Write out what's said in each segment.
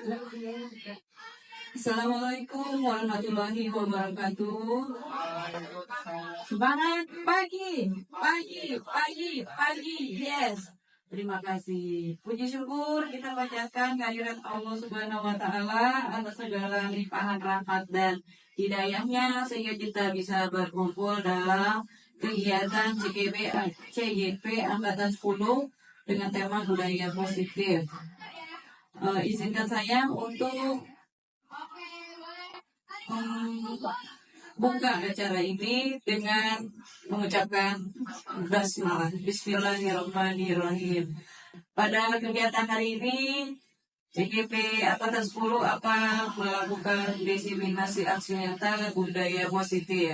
Assalamualaikum warahmatullahi wabarakatuh. Semangat pagi. Yes. Terima kasih. Puji syukur kita panjatkan kehadirat Allah Subhanahu wa taala atas segala limpahan rahmat dan hidayahnya sehingga kita bisa berkumpul dalam kegiatan CGP angkatan 10 dengan tema budaya positif. Izinkan saya untuk buka acara ini dengan mengucapkan basmalah. Bismillahirrahmanirrahim. Pada kegiatan hari ini CGP Angkatan 10 akan melakukan diseminasi aksi nyata budaya positif.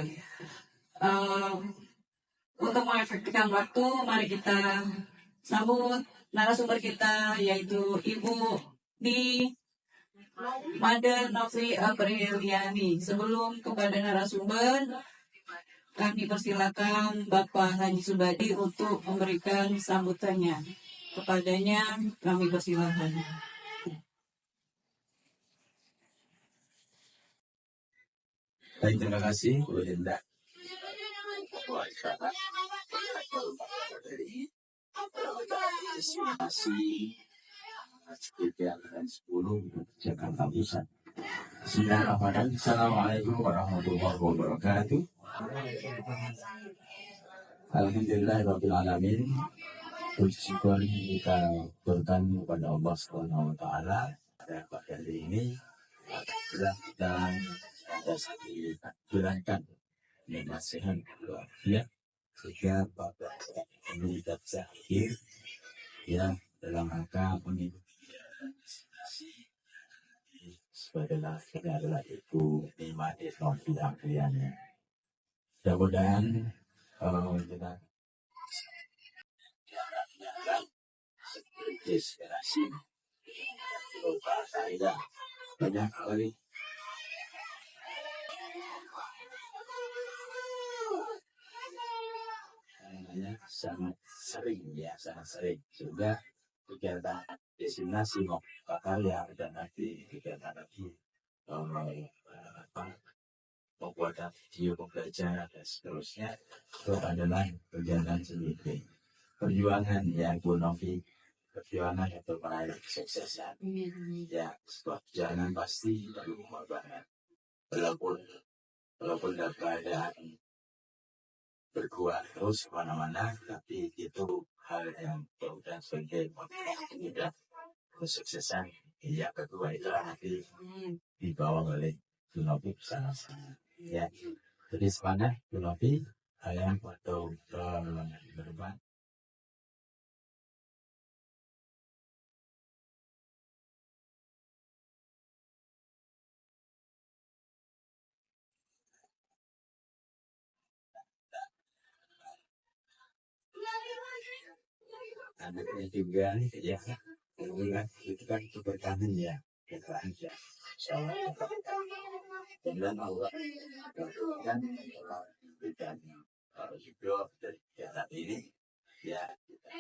Untuk mengefektifkan waktu, mari kita sambut narasumber kita, yaitu Ibu di Mada Novi Apriliani. Sebelum kepada narasumber, kami persilakan Bapak Haji Subadi untuk memberikan sambutannya. Kepadanya kami persilakan. Baik, terima kasih Bu Linda. Kegiatan 10 Jakarta Pusat. Bismillahirrahmanirrahim. Assalamualaikum warahmatullahi wabarakatuh. Alhamdulillahirabbil alamin. Puji syukur kita berikan kepada Allah Subhanahu wa taala pada pagi hari ini. Alhamdulillah kita dijalankan dengan sehat walafiat sehingga pada ini kita bisa hadir ya dalam rangka mengikuti sebagai laksana adalah Ibu Nimade Novi Apriliani. Mudah-mudahan kita inspirasi saya banyak sekali sangat sering juga kegiatan destinasi Pakarya dan nanti kegiatan lagi pembuatan video pembelajaran dan seterusnya itu adalah kegiatan sendiri perjuangan yang Bu Novi perjuangan untuk meraih kesuksesan ya sebuah perjalanan pasti dan pengorbanan walaupun dalam keadaan berkuat terus kemana-mana, tapi itu hal yang dan sebagai motivasi kita kesuksesan yang kedua itu nanti dibawa oleh Bu Novi bersama-sama ya. Jadi semangat Bu Novi yang untuk berubah. Anaknya juga ya itu kan berkangen ya aja soalnya dan Allah kan berikan juga dari kegiatan ini ya kita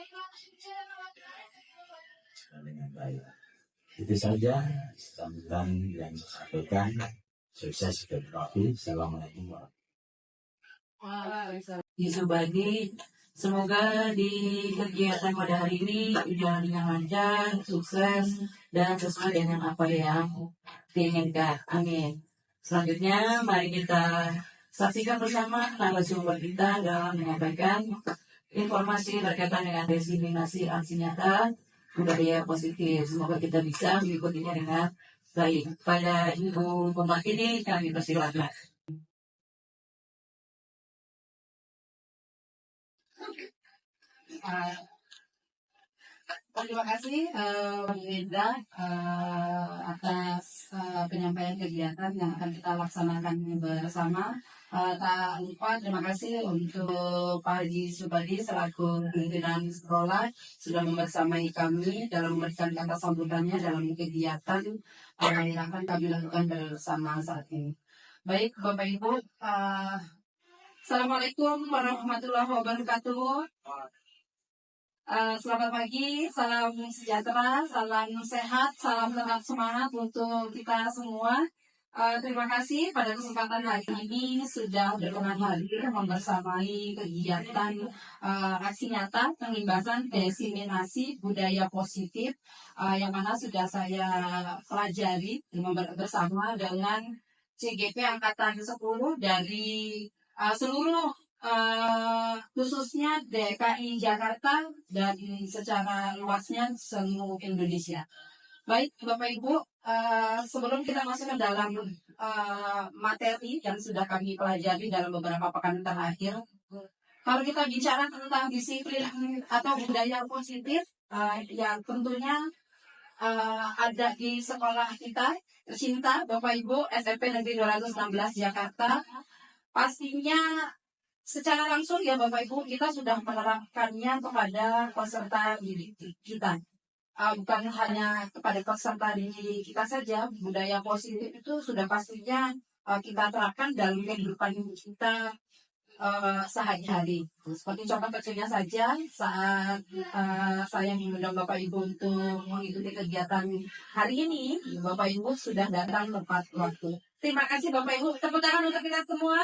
dengan baik. Itu saja sambutan yang saya sampaikan. Sukses dan profit. Assalamualaikum warahmatullahi wabarakatuh. Semoga di kegiatan pada hari ini berjalan dengan lancar, sukses, dan sesuai dengan apa yang diinginkan. Amin. Selanjutnya, mari kita saksikan bersama narasumber kita dalam menyampaikan informasi berkaitan dengan diseminasi aksi nyata budaya positif. Semoga kita bisa mengikutinya dengan baik. Pada Ibu Pemaki ini kami persilakan. Terima kasih Bu Linda atas penyampaian kegiatan yang akan kita laksanakan bersama. Tak lupa terima kasih untuk Pak Haji Subadi selaku pimpinan sekolah sudah membersamai kami dalam memberikan kata sambutannya dalam kegiatan yang akan kami lakukan bersama saat ini. Baik Bapak Ibu, Assalamualaikum warahmatullahi wabarakatuh. Selamat pagi, salam sejahtera, salam sehat, salam tetap semangat untuk kita semua. Terima kasih pada kesempatan hari ini sudah berkenan hadir membersamai kegiatan aksi nyata pengimbasan diseminasi budaya positif yang mana sudah saya pelajari bersama dengan CGP Angkatan 10 dari seluruh khususnya DKI Jakarta dan secara luasnya seluruh Indonesia. Baik, Bapak Ibu, sebelum kita masuk ke dalam materi yang sudah kami pelajari dalam beberapa pekan terakhir, kalau kita bicara tentang disiplin atau budaya positif, yang tentunya ada di sekolah kita tercinta, Bapak Ibu, SMP Negeri 216 Jakarta, pastinya secara langsung ya Bapak Ibu, kita sudah menerapkannya kepada peserta didik kita. Bukan hanya kepada peserta didik kita saja, budaya positif itu sudah pastinya kita terapkan dalam kehidupan kita sehari-hari. Seperti contoh kecilnya saja, saat saya mengundang Bapak Ibu untuk mengikuti kegiatan hari ini, Bapak Ibu sudah datang tepat waktu. Terima kasih Bapak Ibu. Tepuk tangan untuk kita semua.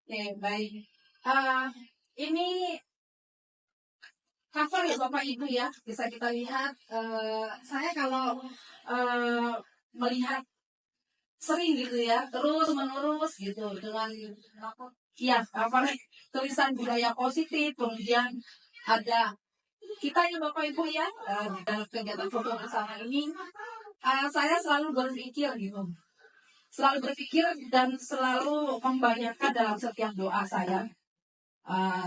Oke, baik. Ini cover ya Bapak Ibu ya, bisa kita lihat. Saya kalau melihat sering gitu ya, terus menerus gitu dengan tulisan budaya positif, kemudian ada kita ya Bapak Ibu ya dalam kegiatan foto bersama ini, saya selalu berpikir gitu, dan selalu membayangkan dalam setiap doa saya,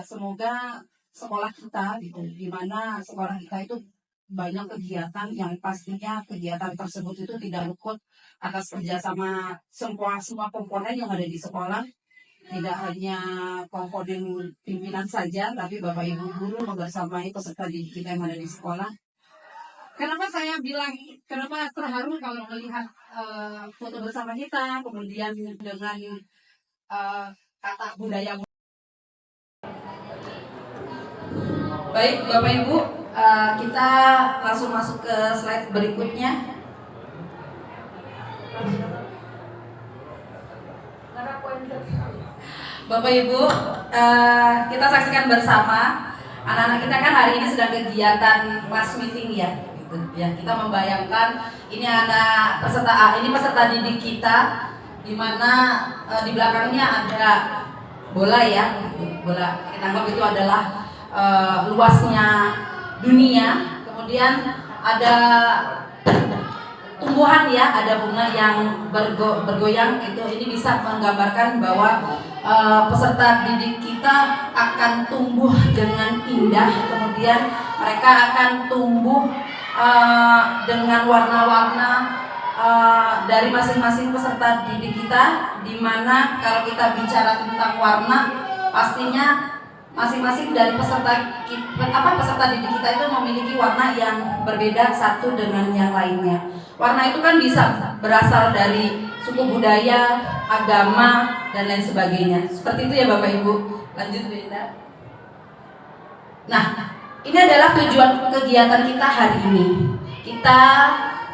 semoga sekolah kita gitu, di mana sekolah kita itu banyak kegiatan yang pastinya kegiatan tersebut itu tidak luput atas kerjasama semua komponen yang ada di sekolah, tidak hanya komponen pimpinan saja, tapi Bapak Ibu guru membersamai peserta didik kita yang ada di sekolah. Kenapa saya bilang, kenapa terharu kalau melihat foto bersama kita, kemudian dengan kata budaya. Baik, Bapak Ibu, kita langsung masuk ke slide berikutnya. Bapak Ibu, kita saksikan bersama anak-anak kita kan hari ini sedang kegiatan class meeting ya. Gitu. Ya, kita membayangkan ini peserta didik kita, di mana di belakangnya ada bola ya, gitu. Bola kita anggap itu adalah luasnya dunia, kemudian ada tumbuhan ya, ada bunga yang bergoyang itu, ini bisa menggambarkan bahwa peserta didik kita akan tumbuh dengan indah, kemudian mereka akan tumbuh dengan warna-warna dari masing-masing peserta didik kita, di mana kalau kita bicara tentang warna, pastinya masing-masing dari peserta didik kita itu memiliki warna yang berbeda satu dengan yang lainnya. Warna itu kan bisa berasal dari suku budaya, agama, dan lain sebagainya. Seperti itu ya Bapak Ibu. Lanjut Linda. Nah, ini adalah tujuan kegiatan kita hari ini. Kita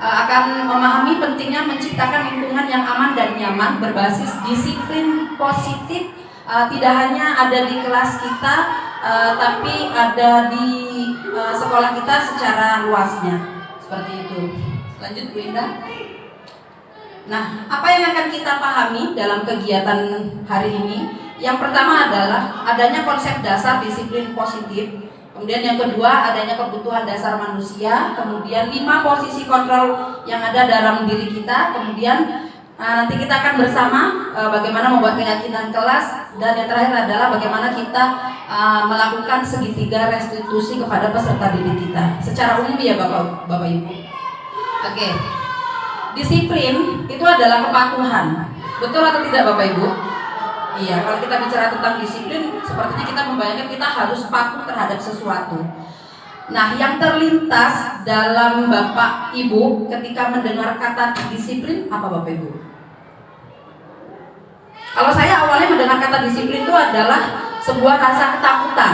akan memahami pentingnya menciptakan lingkungan yang aman dan nyaman berbasis disiplin positif. Tidak hanya ada di kelas kita, tapi ada di sekolah kita secara luasnya. Seperti itu. Lanjut Bu Indah. Nah, apa yang akan kita pahami dalam kegiatan hari ini? Yang pertama adalah adanya konsep dasar disiplin positif. Kemudian yang kedua, adanya kebutuhan dasar manusia. Kemudian 5 posisi kontrol yang ada dalam diri kita. Kemudian nanti kita akan bersama bagaimana membuat keyakinan kelas. Dan yang terakhir adalah bagaimana kita melakukan segitiga restitusi kepada peserta didik kita. Secara umum ya Bapak Ibu. Oke. Disiplin itu adalah kepatuhan. Betul atau tidak Bapak Ibu? Iya, kalau kita bicara tentang disiplin, sepertinya kita membayangkan kita harus patuh terhadap sesuatu. Nah, yang terlintas dalam Bapak Ibu ketika mendengar kata disiplin apa Bapak Ibu? Kalau saya awalnya mendengar kata disiplin itu adalah sebuah rasa ketakutan.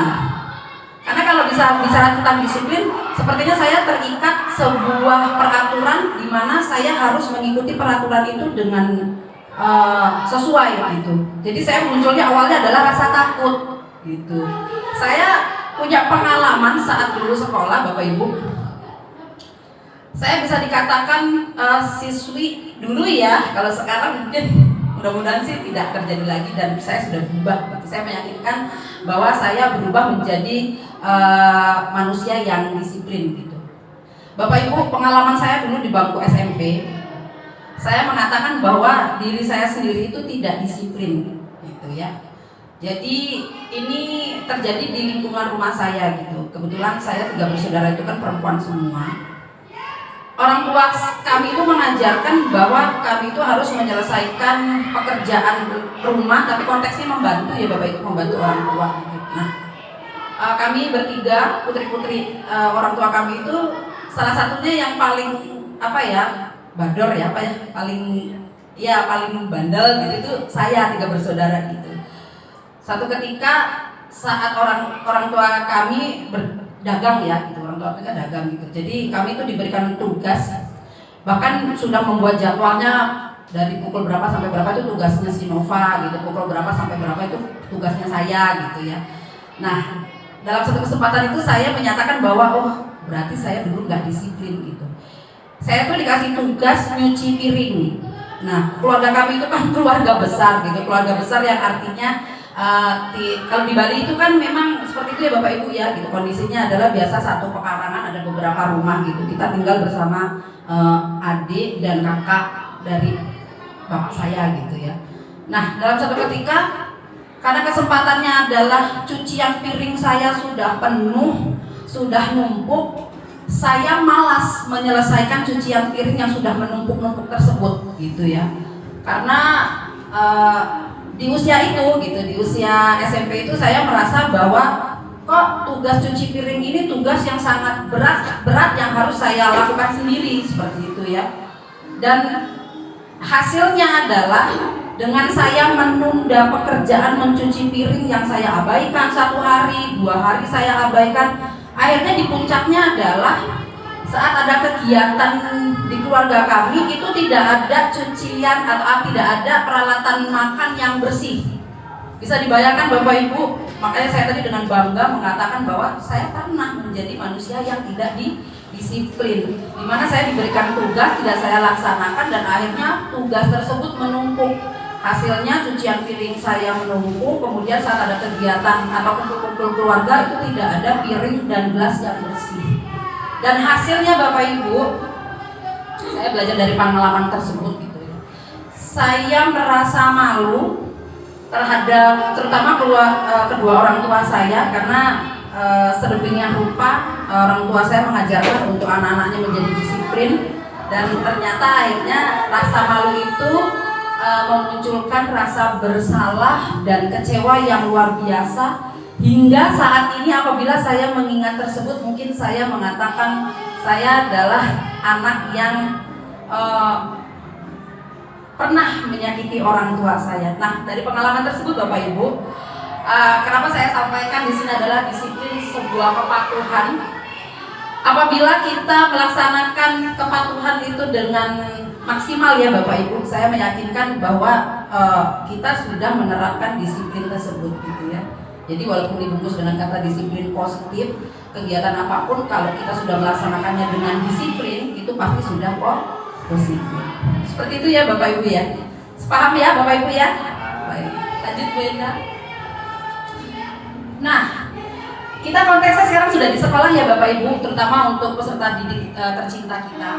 Karena kalau bisa bicara tentang disiplin, sepertinya saya terikat sebuah peraturan di mana saya harus mengikuti peraturan itu dengan sesuai gitu. Jadi saya munculnya awalnya adalah rasa takut gitu. Saya punya pengalaman saat dulu sekolah, Bapak Ibu. Saya bisa dikatakan siswi dulu ya, kalau sekarang mungkin mudah-mudahan sih tidak terjadi lagi dan saya sudah berubah. Saya meyakinkan bahwa saya berubah menjadi manusia yang disiplin gitu. Bapak Ibu, pengalaman saya dulu di bangku SMP, saya mengatakan bahwa diri saya sendiri itu tidak disiplin gitu ya. Jadi ini terjadi di lingkungan rumah saya gitu. Kebetulan saya 3 bersaudara itu kan perempuan semua. Orang tua kami itu mengajarkan bahwa kami itu harus menyelesaikan pekerjaan rumah, tapi konteksnya membantu ya Bapak Ibu, membantu orang tua gitu. Nah, kami bertiga putri-putri orang tua kami itu salah satunya yang paling bador ya, paling bandel gitu itu saya, 3 bersaudara gitu. Satu ketika saat orang tua kami berdagang ya gitu, orang tua kita dagang gitu. Jadi kami itu diberikan tugas, bahkan sudah membuat jadwalnya dari pukul berapa sampai berapa itu tugasnya si Nova gitu, pukul berapa sampai berapa itu tugasnya saya gitu ya. Nah, dalam satu kesempatan itu saya menyatakan bahwa berarti saya dulu nggak disiplin gitu. Saya tuh dikasih tugas nyuci piring. Nah, keluarga kami itu kan keluarga besar gitu, keluarga besar yang artinya kalau di Bali itu kan memang seperti itu ya Bapak Ibu ya gitu. Kondisinya adalah biasa satu pekarangan ada beberapa rumah gitu. Kita tinggal bersama adik dan kakak dari bapak saya gitu ya. Nah, dalam satu ketika karena kesempatannya adalah cucian piring saya sudah penuh, sudah numpuk, saya malas menyelesaikan cucian piring yang sudah menumpuk-numpuk tersebut gitu ya. Karena di usia itu gitu, di usia SMP itu saya merasa bahwa kok tugas cuci piring ini tugas yang sangat berat yang harus saya lakukan sendiri seperti itu ya. Dan hasilnya adalah dengan saya menunda pekerjaan mencuci piring yang saya abaikan 1 hari, 2 hari saya abaikan, akhirnya di puncaknya adalah saat ada kegiatan di keluarga kami itu tidak ada cucian atau tidak ada peralatan makan yang bersih. Bisa dibayangkan Bapak Ibu, makanya saya tadi dengan bangga mengatakan bahwa saya pernah menjadi manusia yang tidak disiplin, di mana saya diberikan tugas tidak saya laksanakan dan akhirnya tugas tersebut menumpuk. Hasilnya cucian piring saya menumpuk, kemudian saat ada kegiatan atau kumpul-kumpul keluarga itu tidak ada piring dan gelas yang bersih. Dan hasilnya Bapak Ibu, saya belajar dari pengalaman tersebut gitu ya. Saya merasa malu terhadap terutama kedua orang tua saya karena sedemikian rupa orang tua saya mengajarkan untuk anak-anaknya menjadi disiplin dan ternyata akhirnya rasa malu itu memunculkan rasa bersalah dan kecewa yang luar biasa. Hingga saat ini apabila saya mengingat tersebut, mungkin saya mengatakan saya adalah anak yang pernah menyakiti orang tua saya. Nah, dari pengalaman tersebut Bapak Ibu, kenapa saya sampaikan di sini adalah disiplin sebuah kepatuhan. Apabila kita melaksanakan kepatuhan itu dengan maksimal ya Bapak Ibu, saya meyakinkan bahwa kita sudah menerapkan disiplin tersebut gitu ya. Jadi walaupun dibungkus dengan kata disiplin positif, kegiatan apapun kalau kita sudah melaksanakannya dengan disiplin itu pasti sudah positif. Seperti itu ya Bapak Ibu ya. Sepaham ya Bapak Ibu ya. Baik, lanjut Bu Enda. Nah, kita konteksnya sekarang sudah di sekolah ya Bapak Ibu, terutama untuk peserta didik tercinta kita.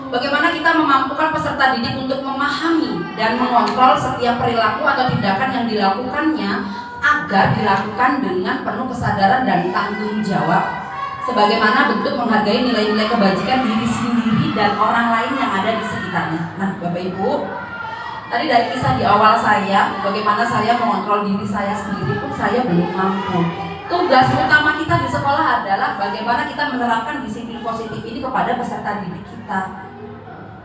Bagaimana kita memampukan peserta didik untuk memahami dan mengontrol setiap perilaku atau tindakan yang dilakukannya agar dilakukan dengan penuh kesadaran dan tanggung jawab sebagaimana bentuk menghargai nilai-nilai kebajikan diri sendiri dan orang lain yang ada di sekitarnya. Nah Bapak Ibu, tadi dari kisah di awal saya, bagaimana saya mengontrol diri saya sendiri pun saya belum mampu. Tugas utama kita di sekolah adalah bagaimana kita menerapkan disiplin positif ini kepada peserta didik kita.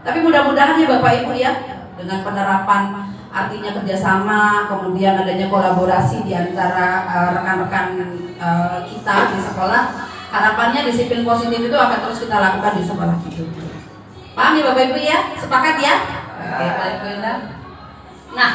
Tapi mudah-mudahan ya Bapak Ibu ya, dengan penerapan artinya kerjasama, kemudian adanya kolaborasi di antara rekan-rekan kita di sekolah, harapannya disiplin positif itu akan terus kita lakukan di sekolah itu. Paham ya Bapak Ibu ya? Sepakat ya? Oke, baik Bu Indah. Nah,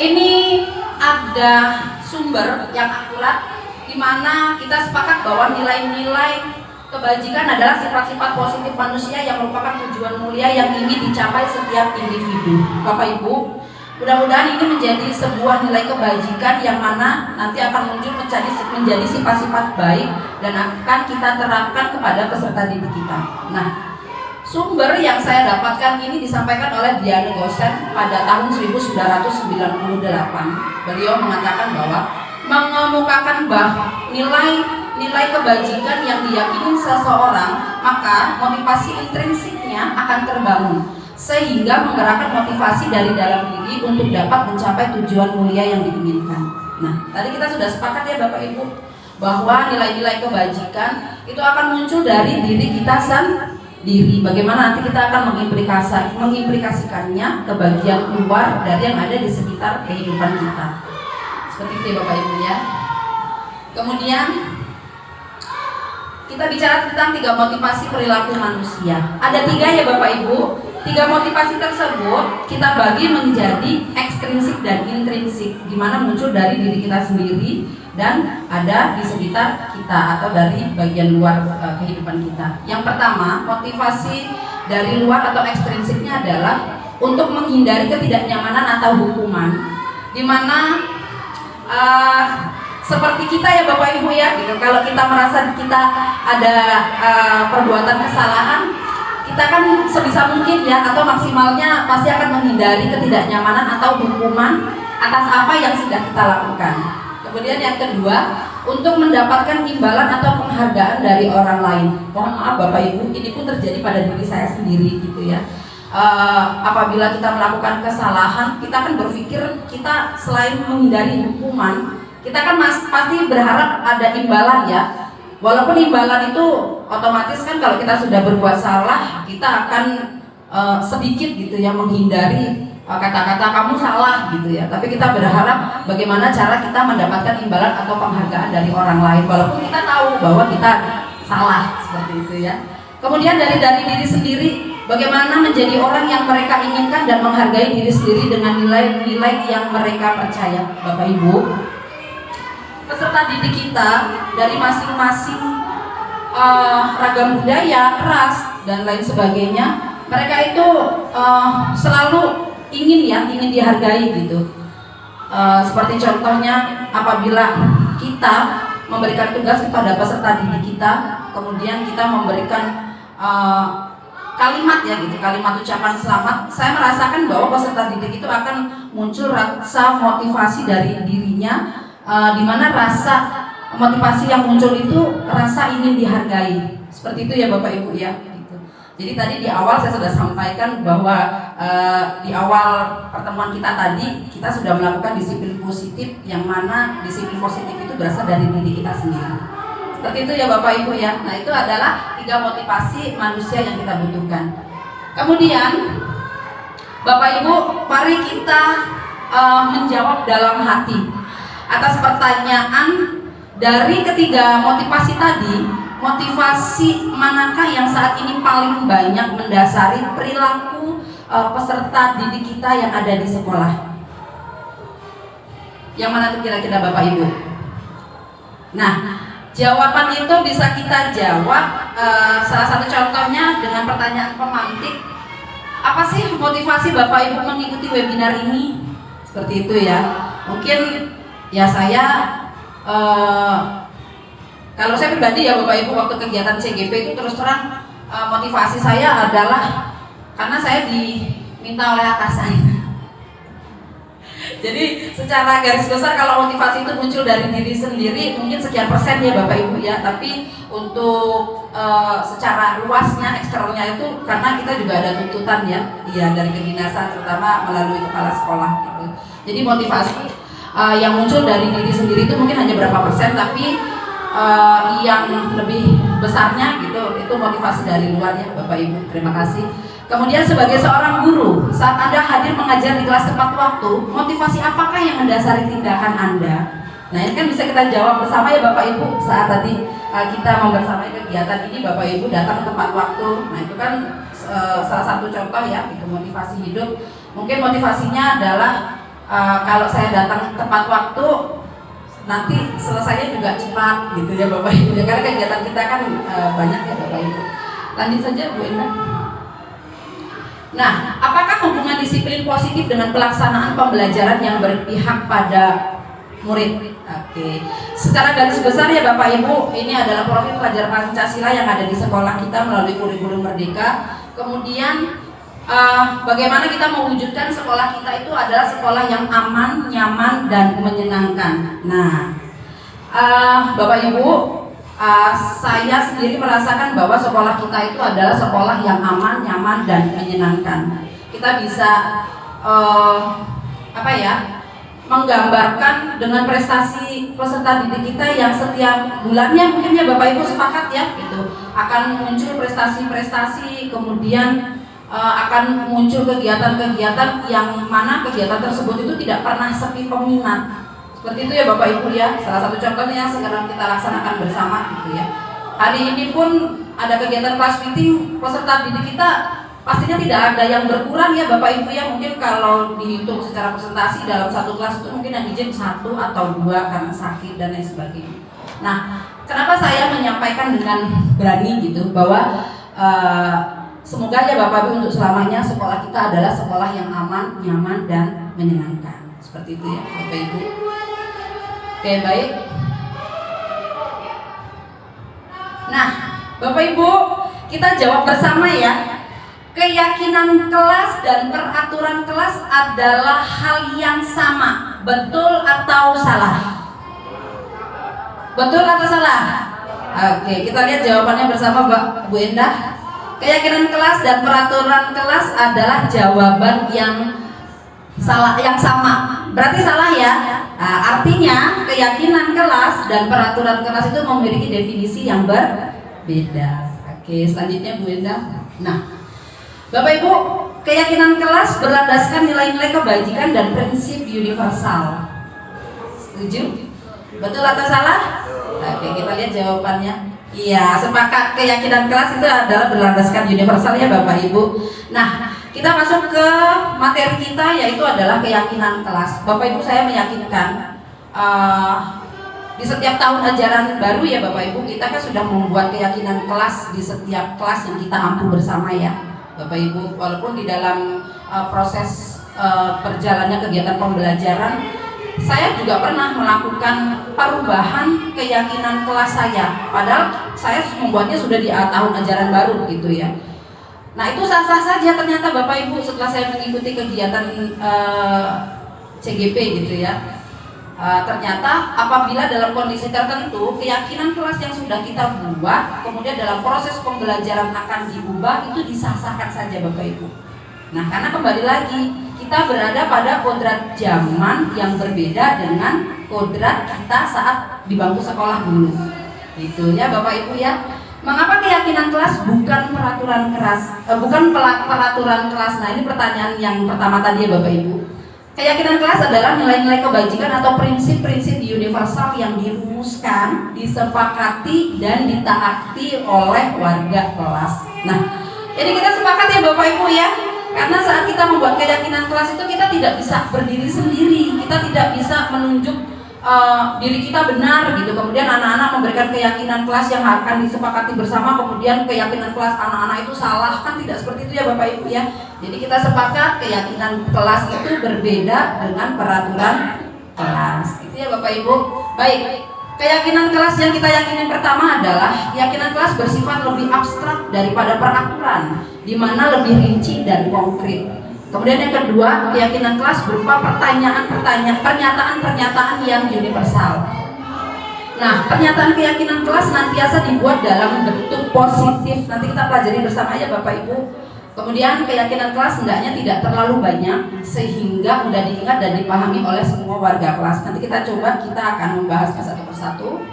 ini ada sumber yang akurat di mana kita sepakat bahwa nilai-nilai kebajikan adalah sifat-sifat positif manusia yang merupakan tujuan mulia yang ingin dicapai setiap individu. Bapak Ibu, mudah-mudahan ini menjadi sebuah nilai kebajikan yang mana nanti akan muncul menjadi sifat-sifat baik dan akan kita terapkan kepada peserta didik kita. Nah, sumber yang saya dapatkan ini disampaikan oleh Diane Gosen pada tahun 1998. Beliau mengatakan bahwa mengemukakan nilai kebajikan yang diyakini seseorang, maka motivasi intrinsiknya akan terbangun sehingga menggerakkan motivasi dari dalam diri untuk dapat mencapai tujuan mulia yang diinginkan. Nah, tadi kita sudah sepakat ya Bapak Ibu bahwa nilai-nilai kebajikan itu akan muncul dari diri kita sendiri. Bagaimana nanti kita akan mengimplikasikannya ke bagian luar dari yang ada di sekitar kehidupan kita. Seperti itu ya Bapak Ibu ya. Kemudian kita bicara tentang 3 motivasi perilaku manusia. Ada 3 ya Bapak Ibu. 3 motivasi tersebut kita bagi menjadi ekstrinsik dan intrinsik, di mana muncul dari diri kita sendiri dan ada di sekitar kita atau dari bagian luar kehidupan kita. Yang pertama, motivasi dari luar atau ekstrinsiknya adalah untuk menghindari ketidaknyamanan atau hukuman, di mana seperti kita ya Bapak Ibu ya, gitu. Kalau kita merasa kita ada perbuatan kesalahan, kita kan sebisa mungkin ya atau maksimalnya pasti akan menghindari ketidaknyamanan atau hukuman atas apa yang sudah kita lakukan. Kemudian yang kedua, untuk mendapatkan imbalan atau penghargaan dari orang lain. Mohon maaf Bapak Ibu, ini pun terjadi pada diri saya sendiri gitu ya. Apabila kita melakukan kesalahan, kita kan berpikir kita selain menghindari hukuman, kita kan pasti berharap ada imbalan ya. Walaupun imbalan itu otomatis kan kalau kita sudah berbuat salah, kita akan sedikit gitu ya menghindari kata-kata kamu salah gitu ya. Tapi kita berharap bagaimana cara kita mendapatkan imbalan atau penghargaan dari orang lain, walaupun kita tahu bahwa kita salah, seperti itu ya. Kemudian dari diri sendiri, bagaimana menjadi orang yang mereka inginkan dan menghargai diri sendiri dengan nilai-nilai yang mereka percaya. Bapak Ibu, peserta didik kita dari masing-masing ragam budaya, ras dan lain sebagainya, mereka itu selalu ingin dihargai gitu. Seperti contohnya apabila kita memberikan tugas kepada peserta didik kita, kemudian kita memberikan kalimat ya gitu, kalimat ucapan selamat, saya merasakan bahwa peserta didik itu akan muncul rasa motivasi dari dirinya, di mana rasa motivasi yang muncul itu rasa ingin dihargai. Seperti itu ya Bapak Ibu ya gitu. Jadi tadi di awal saya sudah sampaikan bahwa di awal pertemuan kita tadi kita sudah melakukan disiplin positif, yang mana disiplin positif itu berasal dari diri kita sendiri. Seperti itu ya Bapak Ibu ya. Nah, itu adalah 3 motivasi manusia yang kita butuhkan. Kemudian Bapak Ibu, mari kita menjawab dalam hati atas pertanyaan dari ketiga motivasi tadi. Motivasi manakah yang saat ini paling banyak mendasari perilaku peserta didik kita yang ada di sekolah? Yang mana tuh kira-kira Bapak Ibu? Nah, jawaban itu bisa kita jawab salah satu contohnya dengan pertanyaan pemantik. Apa sih motivasi Bapak Ibu mengikuti webinar ini? Seperti itu ya. Mungkin ya saya kalau saya pribadi ya Bapak Ibu, waktu kegiatan CGP itu terus terang motivasi saya adalah karena saya diminta oleh atasan. Jadi secara garis besar kalau motivasi itu muncul dari diri sendiri mungkin sekian persen ya Bapak Ibu ya. Tapi untuk secara luasnya, eksternalnya itu karena kita juga ada tuntutan ya dari kedinasan, terutama melalui kepala sekolah gitu. Jadi motivasi yang muncul dari diri sendiri itu mungkin hanya berapa persen, tapi yang lebih besarnya gitu itu motivasi dari luar ya Bapak Ibu. Terima kasih. Kemudian sebagai seorang guru, saat Anda hadir mengajar di kelas tepat waktu, motivasi apakah yang mendasari tindakan Anda? Nah ini kan bisa kita jawab bersama ya Bapak Ibu. Saat tadi kita membersamai kegiatan ini, Bapak Ibu datang tepat waktu. Nah itu kan salah satu contoh ya, itu motivasi hidup. Mungkin motivasinya adalah kalau saya datang tepat waktu, nanti selesainya juga cepat gitu ya Bapak Ibu. Ya, karena kegiatan kita kan banyak ya Bapak Ibu. Lanjut saja Bu Indah. Nah, apakah hubungan disiplin positif dengan pelaksanaan pembelajaran yang berpihak pada murid? Oke. Secara garis besar ya Bapak Ibu, ini adalah profil pelajar Pancasila yang ada di sekolah kita melalui kurikulum Merdeka. Kemudian bagaimana kita mewujudkan sekolah kita itu adalah sekolah yang aman, nyaman, dan menyenangkan. Nah, Bapak Ibu, saya sendiri merasakan bahwa sekolah kita itu adalah sekolah yang aman, nyaman, dan menyenangkan. Kita bisa menggambarkan dengan prestasi peserta didik kita yang setiap bulannya mungkin ya Bapak Ibu sepakat ya gitu akan muncul prestasi-prestasi, kemudian akan muncul kegiatan-kegiatan yang mana kegiatan tersebut itu tidak pernah sepi peminat. Seperti itu ya Bapak Ibu ya. Salah satu contohnya yang sekarang kita laksanakan bersama gitu ya. Hari ini pun ada kegiatan class meeting, peserta didik kita pastinya tidak ada yang berkurang ya Bapak Ibu ya. Mungkin kalau dihitung secara presentasi dalam satu kelas itu mungkin yang izin 1 atau 2 karena sakit dan lain sebagainya. Nah, kenapa saya menyampaikan dengan berani gitu bahwa semoga ya Bapak Ibu untuk selamanya sekolah kita adalah sekolah yang aman, nyaman, dan menyenangkan. Seperti itu ya Bapak Ibu. Oke, baik. Nah, Bapak Ibu, kita jawab bersama ya. Keyakinan kelas dan peraturan kelas adalah hal yang sama. Betul atau salah? Betul atau salah? Oke, kita lihat jawabannya bersama Bu Endah. Keyakinan kelas dan peraturan kelas adalah jawaban yang salah, yang sama. Berarti salah ya. Nah, artinya keyakinan kelas dan peraturan kelas itu memiliki definisi yang berbeda. Oke, selanjutnya Bu Endah. Nah, Bapak Ibu, keyakinan kelas berlandaskan nilai-nilai kebajikan dan prinsip universal. Setuju? Betul atau salah? Oke, kita lihat jawabannya. Iya, sepakat. Keyakinan kelas itu adalah berlandaskan universal ya Bapak Ibu. Nah, kita masuk ke materi kita yaitu adalah keyakinan kelas. Bapak Ibu, saya meyakinkan di setiap tahun ajaran baru ya Bapak Ibu, kita kan sudah membuat keyakinan kelas di setiap kelas yang kita ampu bersama ya Bapak Ibu. Walaupun di dalam proses perjalannya kegiatan pembelajaran, saya juga pernah melakukan perubahan keyakinan kelas saya. Padahal saya membuatnya sudah di tahun ajaran baru gitu ya. Nah itu sah-sah saja ternyata Bapak Ibu setelah saya mengikuti kegiatan CGP gitu ya. Ternyata apabila dalam kondisi tertentu keyakinan kelas yang sudah kita buat kemudian dalam proses pembelajaran akan diubah, itu disah-sahkan saja Bapak Ibu. Nah karena kembali lagi kita berada pada kodrat zaman yang berbeda dengan kodrat kita saat di bangku sekolah dulu. Gitu ya Bapak Ibu ya. Mengapa keyakinan kelas bukan peraturan kelas? Peraturan kelas. Nah ini pertanyaan yang pertama tadi ya Bapak Ibu. Keyakinan kelas adalah nilai-nilai kebajikan atau prinsip-prinsip universal yang dirumuskan, disepakati, dan ditaati oleh warga kelas. Nah, jadi kita sepakat ya Bapak Ibu ya. Karena saat kita membuat keyakinan kelas itu kita tidak bisa berdiri sendiri, kita tidak bisa menunjuk diri kita benar gitu. Kemudian anak-anak memberikan keyakinan kelas yang akan disepakati bersama, kemudian keyakinan kelas anak-anak itu salah, kan tidak seperti itu ya Bapak Ibu ya. Jadi kita sepakat keyakinan kelas itu berbeda dengan peraturan kelas. Itu ya Bapak Ibu. Baik. Keyakinan kelas yang kita yakini pertama adalah keyakinan kelas bersifat lebih abstrak daripada peraturan, di mana lebih rinci dan konkret. Kemudian yang kedua, keyakinan kelas berupa pernyataan-pernyataan yang universal. Nah, pernyataan keyakinan kelas senantiasa dibuat dalam bentuk positif. Nanti kita pelajari bersama ya Bapak Ibu. Kemudian keyakinan kelas hendaknya tidak terlalu banyak sehingga mudah diingat dan dipahami oleh semua warga kelas. Nanti kita akan membahasnya satu persatu.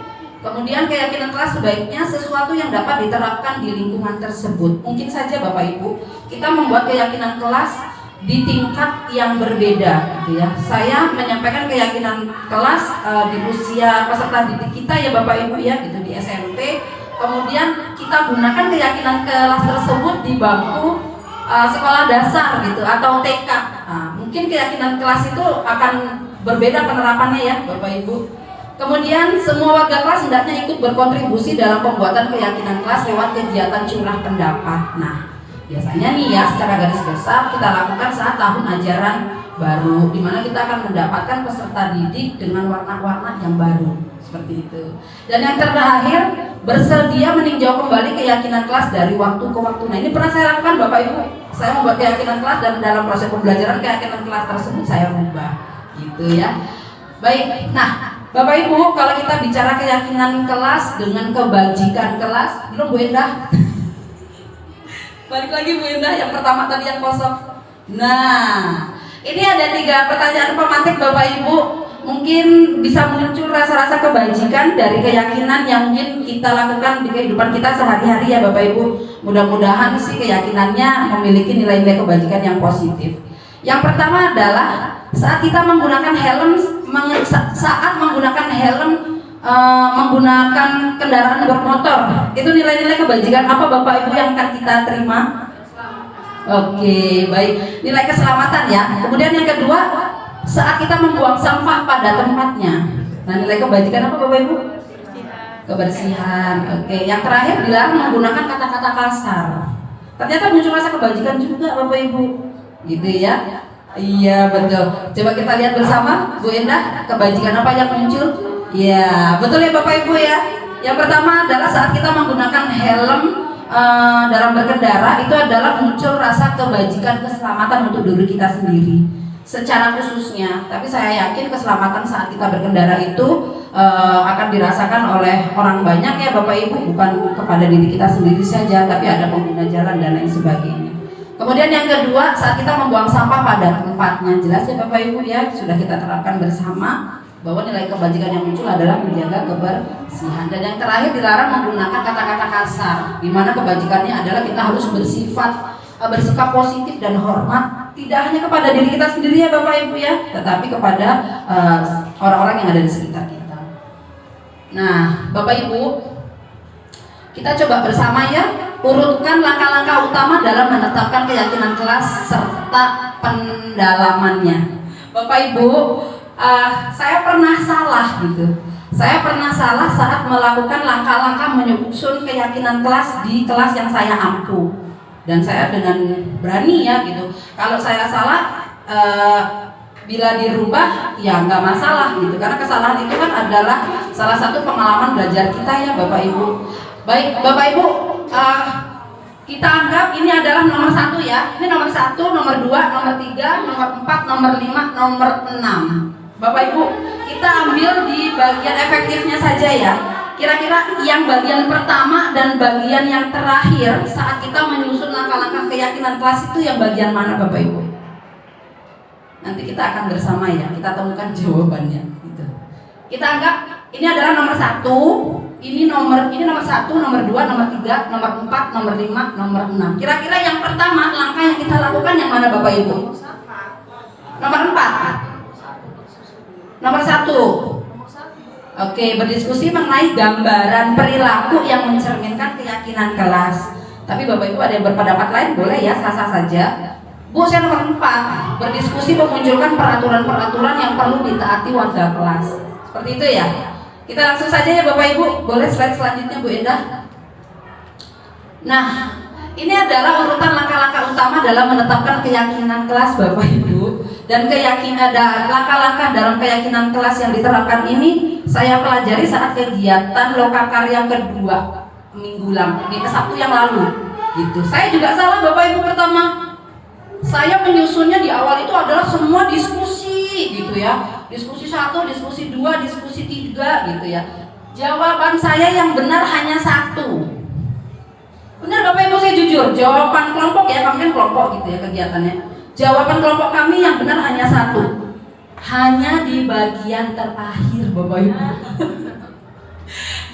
Kemudian keyakinan kelas sebaiknya sesuatu yang dapat diterapkan di lingkungan tersebut. Mungkin saja Bapak Ibu, kita membuat keyakinan kelas di tingkat yang berbeda gitu ya. Saya menyampaikan keyakinan kelas di usia peserta didik kita ya Bapak Ibu ya gitu di SMP. Kemudian kita gunakan keyakinan kelas tersebut di bangku sekolah dasar gitu atau TK. Nah, mungkin keyakinan kelas itu akan berbeda penerapannya ya Bapak Ibu. Kemudian semua warga kelas hendaknya ikut berkontribusi dalam pembuatan keyakinan kelas lewat kegiatan curah pendapat. Nah, biasanya nih ya secara garis besar kita lakukan saat tahun ajaran baru, di mana kita akan mendapatkan peserta didik dengan warna-warna yang baru seperti itu. Dan yang terakhir, bersedia meninjau kembali keyakinan kelas dari waktu ke waktu. Nah, ini pernah saya lakukan Bapak Ibu. Saya membuat keyakinan kelas dan dalam proses pembelajaran keyakinan kelas tersebut saya rubah, gitu ya. Baik, nah Bapak Ibu, kalau kita bicara keyakinan kelas dengan kebajikan kelas, belum Bu Endah? Balik lagi Bu Endah, yang pertama tadi yang kosong. Nah, ini ada 3 pertanyaan pemantik Bapak Ibu. Mungkin bisa muncul rasa-rasa kebajikan dari keyakinan yang mungkin kita lakukan di kehidupan kita sehari-hari ya Bapak Ibu. Mudah-mudahan sih keyakinannya memiliki nilai-nilai kebajikan yang positif. Yang pertama adalah saat kita menggunakan helm, menggunakan kendaraan bermotor, itu nilai-nilai kebajikan apa Bapak Ibu yang akan kita terima? Oke, baik, nilai keselamatan ya. Kemudian yang kedua, saat kita membuang sampah pada tempatnya. Nah, nilai kebajikan apa Bapak Ibu? Kebersihan. Oke, yang terakhir dilarang menggunakan kata-kata kasar. Ternyata muncul rasa kebajikan juga Bapak Ibu. Gitu ya. Iya betul. Coba kita lihat bersama Bu Endah, kebajikan apa yang muncul? Iya, betul ya Bapak Ibu ya. Yang pertama adalah saat kita menggunakan helm dalam berkendara, itu adalah muncul rasa kebajikan keselamatan untuk diri kita sendiri secara khususnya. Tapi saya yakin keselamatan saat kita berkendara itu akan dirasakan oleh orang banyak ya Bapak Ibu, bukan kepada diri kita sendiri saja, tapi ada pengguna jalan dan lain sebagainya. Kemudian yang kedua, saat kita membuang sampah pada tempatnya. Jelas ya Bapak Ibu ya, sudah kita terapkan bersama bahwa nilai kebajikan yang muncul adalah menjaga kebersihan. Dan yang terakhir, dilarang menggunakan kata-kata kasar, di mana kebajikannya adalah kita harus bersikap positif dan hormat, tidak hanya kepada diri kita sendiri ya Bapak Ibu ya, tetapi kepada orang-orang yang ada di sekitar kita. Nah Bapak Ibu, kita coba bersama ya, urutkan langkah-langkah utama dalam menetapkan keyakinan kelas serta pendalamannya. Bapak Ibu, saya pernah salah gitu. Saya pernah salah saat melakukan langkah-langkah menyusun keyakinan kelas di kelas yang saya ampu. Dan saya dengan berani ya gitu. Kalau saya salah, bila dirubah ya nggak masalah gitu. Karena kesalahan itu kan adalah salah satu pengalaman belajar kita ya Bapak Ibu. Baik Bapak Ibu, kita anggap ini adalah nomor 1 ya. Ini nomor 1, nomor 2, nomor 3, nomor 4, nomor 5, nomor 6. Bapak Ibu, kita ambil di bagian efektifnya saja ya. Kira-kira yang bagian pertama dan bagian yang terakhir saat kita menyusun langkah-langkah keyakinan kelas itu yang bagian mana Bapak Ibu? Nanti kita akan bersama ya, kita temukan jawabannya gitu. Kita anggap ini adalah nomor 1. Ini nomor 1, nomor 2, nomor 3, nomor 4, nomor 5, nomor 6. Kira-kira yang pertama langkah yang kita lakukan yang mana Bapak Ibu? Nomor 4. Nomor 1. Oke, berdiskusi mengenai gambaran perilaku yang mencerminkan keyakinan kelas. Tapi Bapak Ibu ada yang berpendapat lain, boleh ya, sah-sah saja. Bu, saya nomor 4. Berdiskusi memunculkan peraturan-peraturan yang perlu ditaati warga kelas. Seperti itu ya. Kita langsung saja ya Bapak Ibu. Boleh slide selanjutnya Bu Endah. Nah, ini adalah urutan langkah-langkah utama dalam menetapkan keyakinan kelas Bapak Ibu. Dan langkah-langkah dalam keyakinan kelas yang diterapkan ini saya pelajari saat kegiatan lokakarya kedua minggu lalu, di Sabtu yang lalu gitu. Saya juga salah Bapak Ibu pertama. Saya menyusunnya di awal itu adalah semua diskusi gitu ya. Diskusi 1, diskusi 2, diskusi 3 gitu ya. Jawaban saya yang benar hanya 1. Benar Bapak Ibu, saya jujur. Jawaban kelompok ya, kami kan kelompok gitu ya kegiatannya. Jawaban kelompok kami yang benar hanya 1. Hanya di bagian terakhir Bapak Ibu.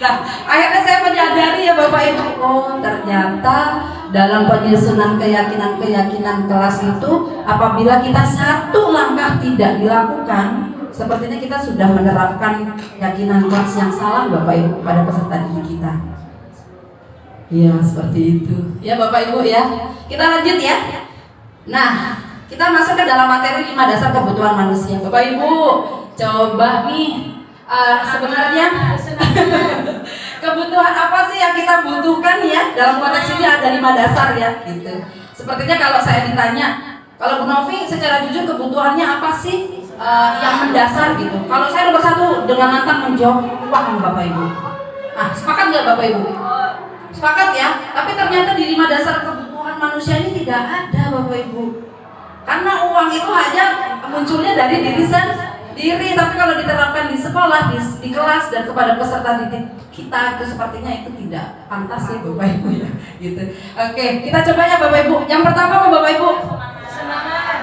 Nah, akhirnya saya menyadari ya Bapak Ibu, oh ternyata dalam penyusunan keyakinan-keyakinan kelas itu, apabila kita satu langkah tidak dilakukan, sepertinya kita sudah menerapkan keyakinan kelas yang salah Bapak Ibu kepada peserta didik kita. Ya, seperti itu. Ya Bapak Ibu ya. Kita lanjut ya. Nah, kita masuk ke dalam materi 5 dasar kebutuhan manusia. Bapak Ibu, coba nih sebenarnya kebutuhan apa sih yang kita butuhkan ya? Dalam konteks ini ada 5 dasar ya, gitu. Sepertinya kalau saya ditanya, kalau Bu Novi secara jujur kebutuhannya apa sih yang mendasar gitu? Kalau saya nomor 1 dengan lantang menjawab uang Bapak Ibu. Ah, sepakat nggak Bapak Ibu? Sepakat ya. Tapi ternyata di 5 dasar kebutuhan manusia ini tidak ada Bapak Ibu. Karena uang itu hanya munculnya dari diri sendiri, tapi kalau diterapkan di sekolah, di kelas dan kepada peserta didik kita itu sepertinya itu tidak pantas sih Bapak Ibu ya, gitu. Oke, kita coba ya Bapak Ibu. Yang pertama apa Bapak Ibu?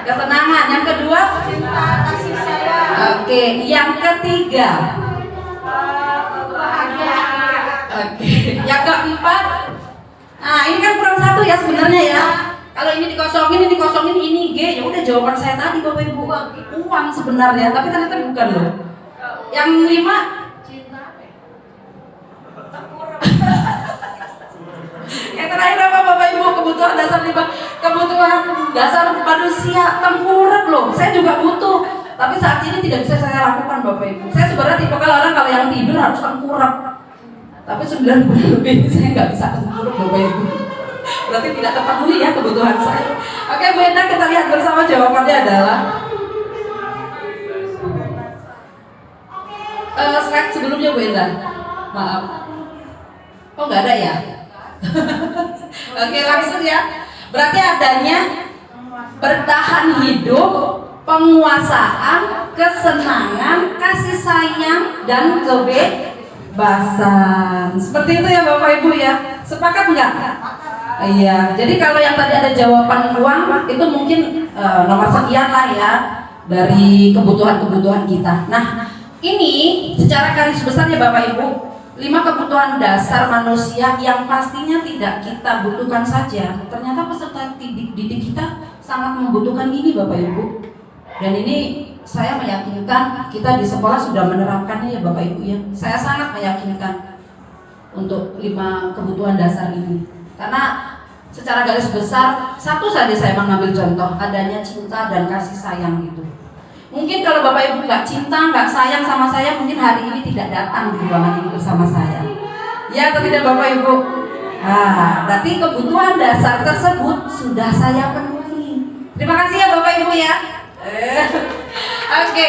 Kesenangan. Yang kedua? Cinta kasih sayang. Oke, yang ketiga? Kebahagiaan. Oke, yang keempat? Nah, ini kan kurang 1 ya sebenarnya ya. Kalau ini dikosongin, ini G, ya udah jawaban saya tadi Bapak Ibu, uang sebenarnya, tapi ternyata bukan loh. Yang 5, cinta. Yang terakhir apa Bapak Ibu? Kebutuhan dasar 5, kebutuhan dasar manusia, tengkurap loh. Saya juga butuh, tapi saat ini tidak bisa saya lakukan Bapak Ibu. Saya sebenarnya tipe orang kalau yang tidur harus tengkurap, tapi 9 bulan lebih saya nggak bisa tengkurap Bapak Ibu. Berarti tidak terpenuhi ya kebutuhan saya. Oke Bu Enda, kita lihat bersama jawabannya adalah slide sebelumnya Bu Enda. Maaf. Oh nggak ada ya? Oke langsung ya. Berarti adanya bertahan hidup, penguasaan, kesenangan, kasih sayang, dan kebebasan. Seperti itu ya Bapak Ibu ya. Sepakat nggak? Iya, jadi kalau yang tadi ada jawaban uang itu mungkin nomor sekian lah ya dari kebutuhan-kebutuhan kita. Nah, ini secara garis besar ya Bapak Ibu, 5 kebutuhan dasar manusia yang pastinya tidak kita butuhkan saja. Ternyata peserta didik kita sangat membutuhkan ini Bapak Ibu. Dan ini saya meyakinkan kita di sekolah sudah menerapkannya ya Bapak Ibu ya. Saya sangat meyakinkan untuk 5 kebutuhan dasar ini. Karena secara garis besar, 1 saja saya mengambil contoh, adanya cinta dan kasih sayang gitu. Mungkin kalau Bapak Ibu nggak cinta, nggak sayang sama saya, mungkin hari ini tidak datang di ruangan ini bersama saya. Ya atau tidak Bapak Ibu? Nah, berarti kebutuhan dasar tersebut sudah saya penuhi. Terima kasih ya Bapak Ibu ya. Oke,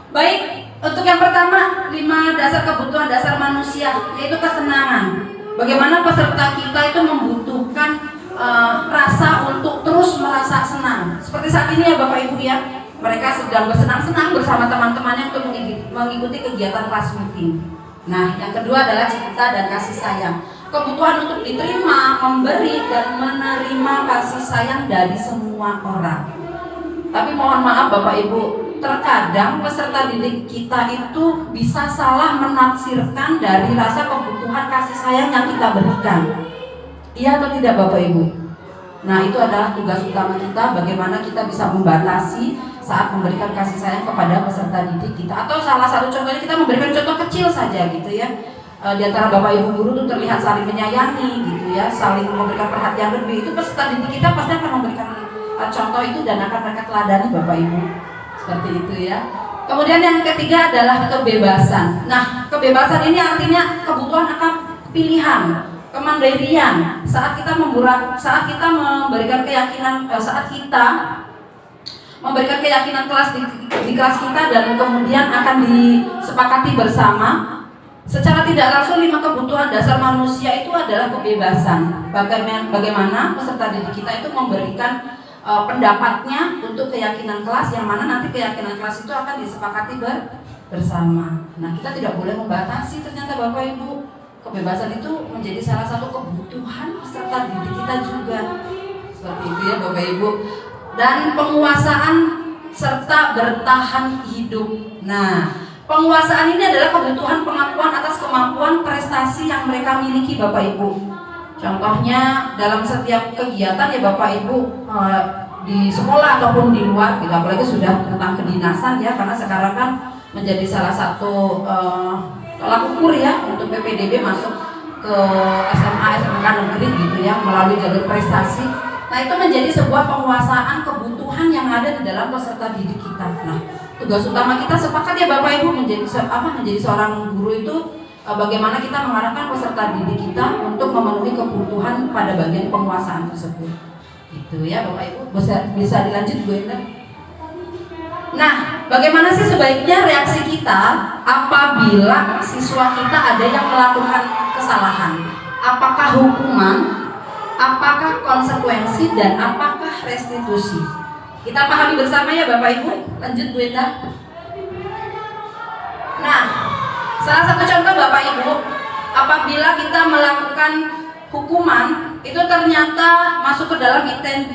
baik. Untuk yang pertama, 5 dasar kebutuhan dasar manusia, yaitu kesenangan. Bagaimana peserta kita itu membutuhkan rasa untuk terus merasa senang. Seperti saat ini ya Bapak Ibu ya, mereka sedang bersenang-senang bersama teman-temannya untuk mengikuti kegiatan class meeting. Nah, yang kedua adalah cinta dan kasih sayang. Kebutuhan untuk diterima, memberi, dan menerima kasih sayang dari semua orang. Tapi mohon maaf Bapak Ibu, terkadang peserta didik kita itu bisa salah menafsirkan dari rasa kebutuhan kasih sayang yang kita berikan. Iya atau tidak Bapak Ibu? Nah, itu adalah tugas utama kita, bagaimana kita bisa membatasi saat memberikan kasih sayang kepada peserta didik kita. Atau salah satu contohnya kita memberikan contoh kecil saja gitu ya. Di antara Bapak Ibu guru itu terlihat saling menyayangi gitu ya, saling memberikan perhatian lebih. Itu peserta didik kita pasti akan memberikan contoh itu dan akan mereka teladani Bapak Ibu. Seperti itu ya. Kemudian yang ketiga adalah kebebasan. Nah, kebebasan ini artinya kebutuhan akan pilihan, kemandirian. Saat kita memberikan keyakinan, saat kita memberikan keyakinan kelas di kelas kita dan kemudian akan disepakati bersama. Secara tidak langsung 5 kebutuhan dasar manusia itu adalah kebebasan. Bagaimana peserta didik kita itu memberikan pendapatnya untuk keyakinan kelas, yang mana nanti keyakinan kelas itu akan disepakati bersama. Nah, kita tidak boleh membatasi ternyata Bapak Ibu. Kebebasan itu menjadi salah satu kebutuhan peserta didik kita juga. Seperti itu ya Bapak Ibu. Dan penguasaan serta bertahan hidup. Nah, penguasaan ini adalah kebutuhan pengakuan atas kemampuan prestasi yang mereka miliki Bapak Ibu. Contohnya dalam setiap kegiatan ya Bapak Ibu, di sekolah ataupun di luar gitu, apalagi sudah tentang kedinasan ya, karena sekarang kan menjadi salah satu tolak ukur ya untuk PPDB masuk ke SMA SMK negeri gitu ya, melalui jalur prestasi. Nah, itu menjadi sebuah penguasaan kebutuhan yang ada di dalam peserta didik kita. Nah, tugas utama kita sepakat ya Bapak Ibu, menjadi seorang guru itu bagaimana kita mengarahkan peserta didik kita untuk memenuhi kebutuhan pada bagian penguasaan tersebut. Itu ya Bapak Ibu, bisa dilanjut Bu Enda. Nah, bagaimana sih sebaiknya reaksi kita apabila siswa kita ada yang melakukan kesalahan? Apakah hukuman, apakah konsekuensi, dan apakah restitusi? Kita pahami bersama ya Bapak Ibu. Lanjut Bu Enda. Nah, salah satu contoh Bapak Ibu, apabila kita melakukan hukuman, itu ternyata masuk ke dalam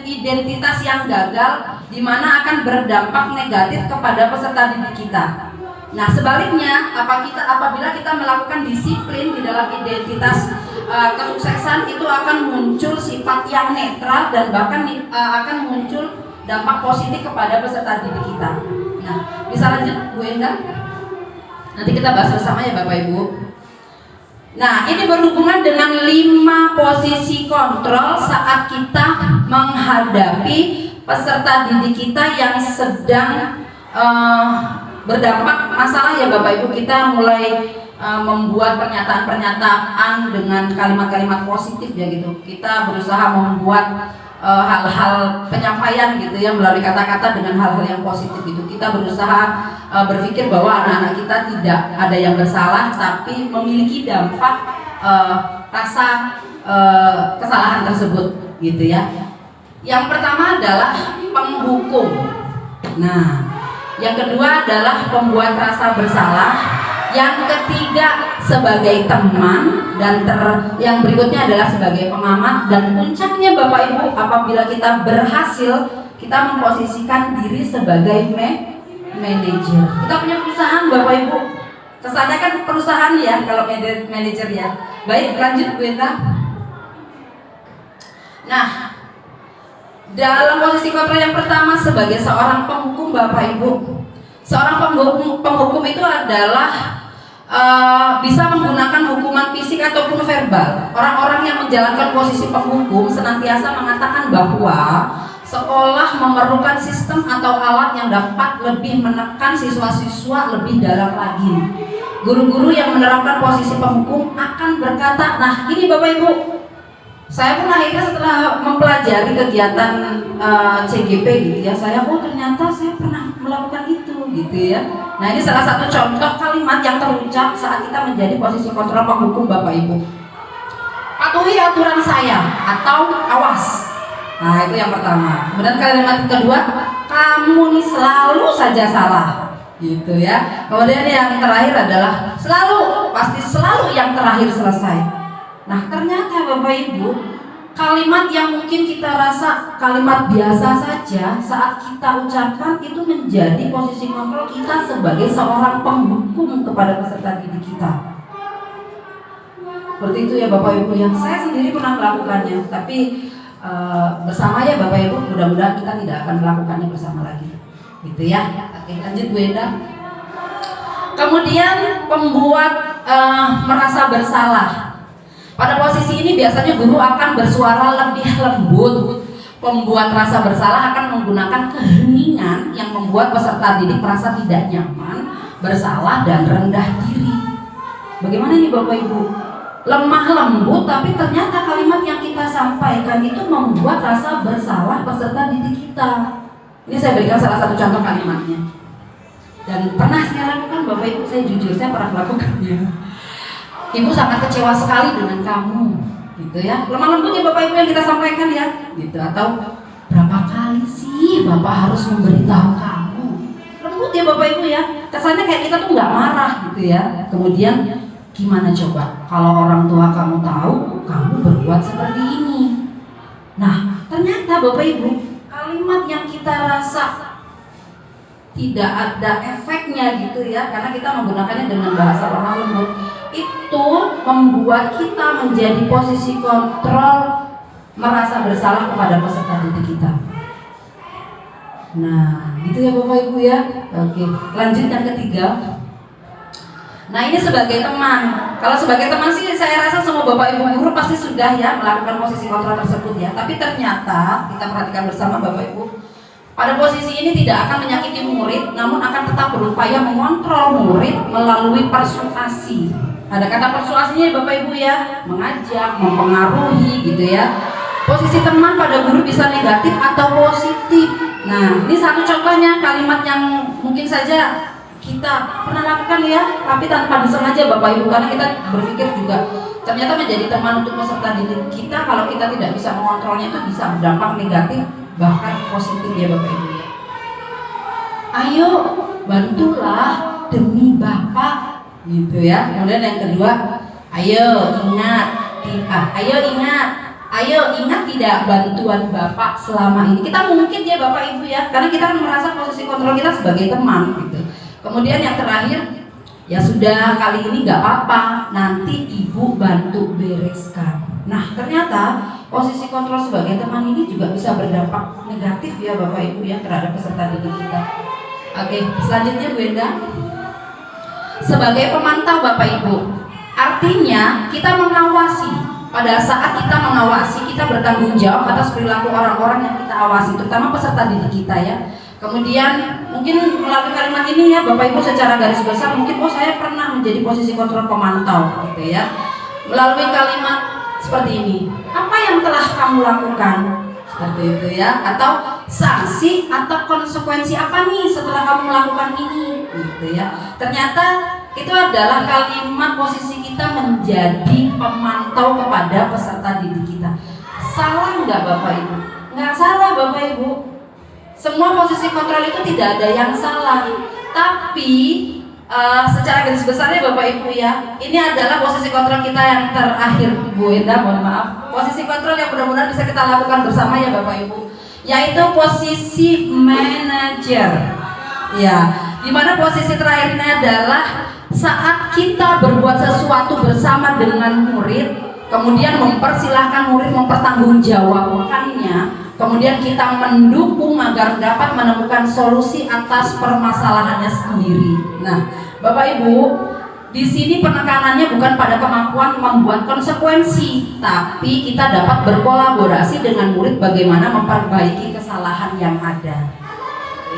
identitas yang gagal, di mana akan berdampak negatif kepada peserta didik kita. Nah, sebaliknya, apabila kita melakukan disiplin di dalam identitas kesuksesan, itu akan muncul sifat yang netral dan bahkan akan muncul dampak positif kepada peserta didik kita. Nah, bisa lanjut Bu Enda? Nanti kita bahas bersama ya Bapak Ibu. Nah, ini berhubungan dengan 5 posisi kontrol saat kita menghadapi peserta didik kita yang sedang berdampak masalah ya Bapak Ibu. Kita mulai membuat pernyataan-pernyataan dengan kalimat-kalimat positif ya gitu. Kita berusaha membuat hal-hal penyampaian gitu ya melalui kata-kata dengan hal-hal yang positif gitu. Kita berusaha berpikir bahwa anak-anak kita tidak ada yang bersalah, tapi memiliki dampak rasa kesalahan tersebut gitu ya. Yang pertama adalah penghukum. Nah, yang kedua adalah pembuat rasa bersalah. Yang ketiga sebagai teman, dan yang berikutnya adalah sebagai pengamat. Dan puncaknya Bapak Ibu, apabila kita berhasil, kita memposisikan diri sebagai manajer. Kita punya perusahaan Bapak Ibu, kesannya kan perusahaan ya kalau manajer ya. Baik, lanjut Bu Enda. Nah, dalam posisi kontrol yang pertama sebagai seorang penghukum Bapak Ibu, seorang penghukum itu adalah bisa menggunakan hukuman fisik ataupun verbal. Orang-orang yang menjalankan posisi penghukum senantiasa mengatakan bahwa sekolah memerlukan sistem atau alat yang dapat lebih menekan siswa-siswa lebih dalam lagi. Guru-guru yang menerapkan posisi penghukum akan berkata, nah ini Bapak Ibu, saya pun akhirnya setelah mempelajari kegiatan CGP gitu ya, ternyata saya pernah melakukan itu gitu ya. Nah, ini salah satu contoh kalimat yang terucap saat kita menjadi posisi kontrol penghukum Bapak Ibu. Patuhi aturan saya atau awas. Nah, itu yang pertama. Kemudian kalimat kedua, kamu nih selalu saja salah gitu ya. Kemudian yang terakhir adalah pasti selalu yang terakhir selesai. Nah, ternyata Bapak Ibu, kalimat yang mungkin kita rasa kalimat biasa saja, saat kita ucapkan itu menjadi posisi kontrol kita sebagai seorang penghukum kepada peserta didik kita. Seperti itu ya Bapak Ibu ya. Saya sendiri pernah melakukannya, tapi bersama ya Bapak Ibu, mudah-mudahan kita tidak akan melakukannya bersama lagi. Gitu ya. Oke, lanjut Bu Enda. Kemudian pembuat merasa bersalah. Pada posisi ini biasanya guru akan bersuara lebih lembut. Pembuat rasa bersalah akan menggunakan keheningan yang membuat peserta didik merasa tidak nyaman, bersalah, dan rendah diri. Bagaimana nih Bapak Ibu? Lemah lembut, tapi ternyata kalimat yang kita sampaikan itu membuat rasa bersalah peserta didik kita. Ini saya berikan salah satu contoh kalimatnya. Dan pernah saya lakukan Bapak Ibu, saya jujur saya pernah melakukannya. Ibu sangat kecewa sekali dengan kamu, gitu ya. Lemah lembutnya Bapak Ibu yang kita sampaikan ya, gitu. Atau berapa kali sih Bapak harus memberitahu kamu? Lembut ya Bapak Ibu ya. Kesannya kayak kita tuh nggak marah gitu ya. Kemudian gimana coba kalau orang tua kamu tahu kamu berbuat seperti ini? Nah, ternyata Bapak Ibu, kalimat yang kita rasa tidak ada efeknya gitu ya, karena kita menggunakannya dengan bahasa lemah lembut. itu membuat kita menjadi posisi kontrol, merasa bersalah kepada peserta didik kita. Nah, gitu ya Bapak Ibu ya. Oke, lanjut yang ketiga. Nah, ini sebagai teman. Kalau sebagai teman sih saya rasa semua Bapak Ibu guru pasti sudah ya melakukan posisi kontrol tersebut ya. Tapi ternyata kita perhatikan bersama Bapak Ibu, pada posisi ini tidak akan menyakiti murid, namun akan tetap berupaya mengontrol murid melalui persuasi. Ada kata persuasinya Bapak Ibu ya, mengajak, mempengaruhi gitu ya. Posisi teman pada guru bisa negatif atau positif. Nah, ini satu contohnya kalimat yang mungkin saja kita pernah lakukan ya, tapi tanpa disengaja Bapak Ibu, karena kita berpikir juga ternyata menjadi teman untuk peserta didik kita, kalau kita tidak bisa mengontrolnya itu bisa berdampak negatif bahkan positif ya Bapak Ibu ya. Ayo bantulah demi Bapak gitu ya. Kemudian yang kedua, ayo ingat tidak bantuan Bapak selama ini. Kita mungkin ya Bapak Ibu ya, karena kita kan merasa posisi kontrol kita sebagai teman gitu. Kemudian yang terakhir, ya sudah kali ini nggak apa-apa, nanti ibu bantu bereskan. Nah ternyata posisi kontrol sebagai teman ini juga bisa berdampak negatif ya Bapak Ibu ya terhadap peserta didik kita. Oke, selanjutnya Bu Enda. Sebagai pemantau Bapak Ibu, artinya kita mengawasi. Pada saat kita mengawasi, kita bertanggung jawab atas perilaku orang-orang yang kita awasi, terutama peserta didik kita ya. Kemudian mungkin melalui kalimat ini ya Bapak Ibu secara garis besar mungkin saya pernah menjadi posisi kontrol pemantau gitu ya. Melalui kalimat seperti ini, apa yang telah kamu lakukan? Seperti itu ya. Atau sanksi atau konsekuensi apa nih setelah kamu melakukan ini gitu ya. Ternyata itu adalah kalimat posisi kita menjadi pemantau kepada peserta didik kita. Salah nggak Bapak Ibu? Nggak salah Bapak Ibu. Semua posisi kontrol itu tidak ada yang salah. Tapi secara garis besarnya Bapak Ibu ya, ini adalah posisi kontrol kita yang terakhir Bu Enda, mohon maaf. Posisi kontrol yang mudah-mudahan bisa kita lakukan bersama ya Bapak Ibu, yaitu posisi manajer. Ya, dimana posisi terakhir ini adalah saat kita berbuat sesuatu bersama dengan murid, kemudian mempersilahkan murid mempertanggungjawabkannya, kemudian kita mendukung agar dapat menemukan solusi atas permasalahannya sendiri. Nah, Bapak Ibu, di sini penekanannya bukan pada kemampuan membuat konsekuensi, tapi kita dapat berkolaborasi dengan murid bagaimana memperbaiki kesalahan yang ada.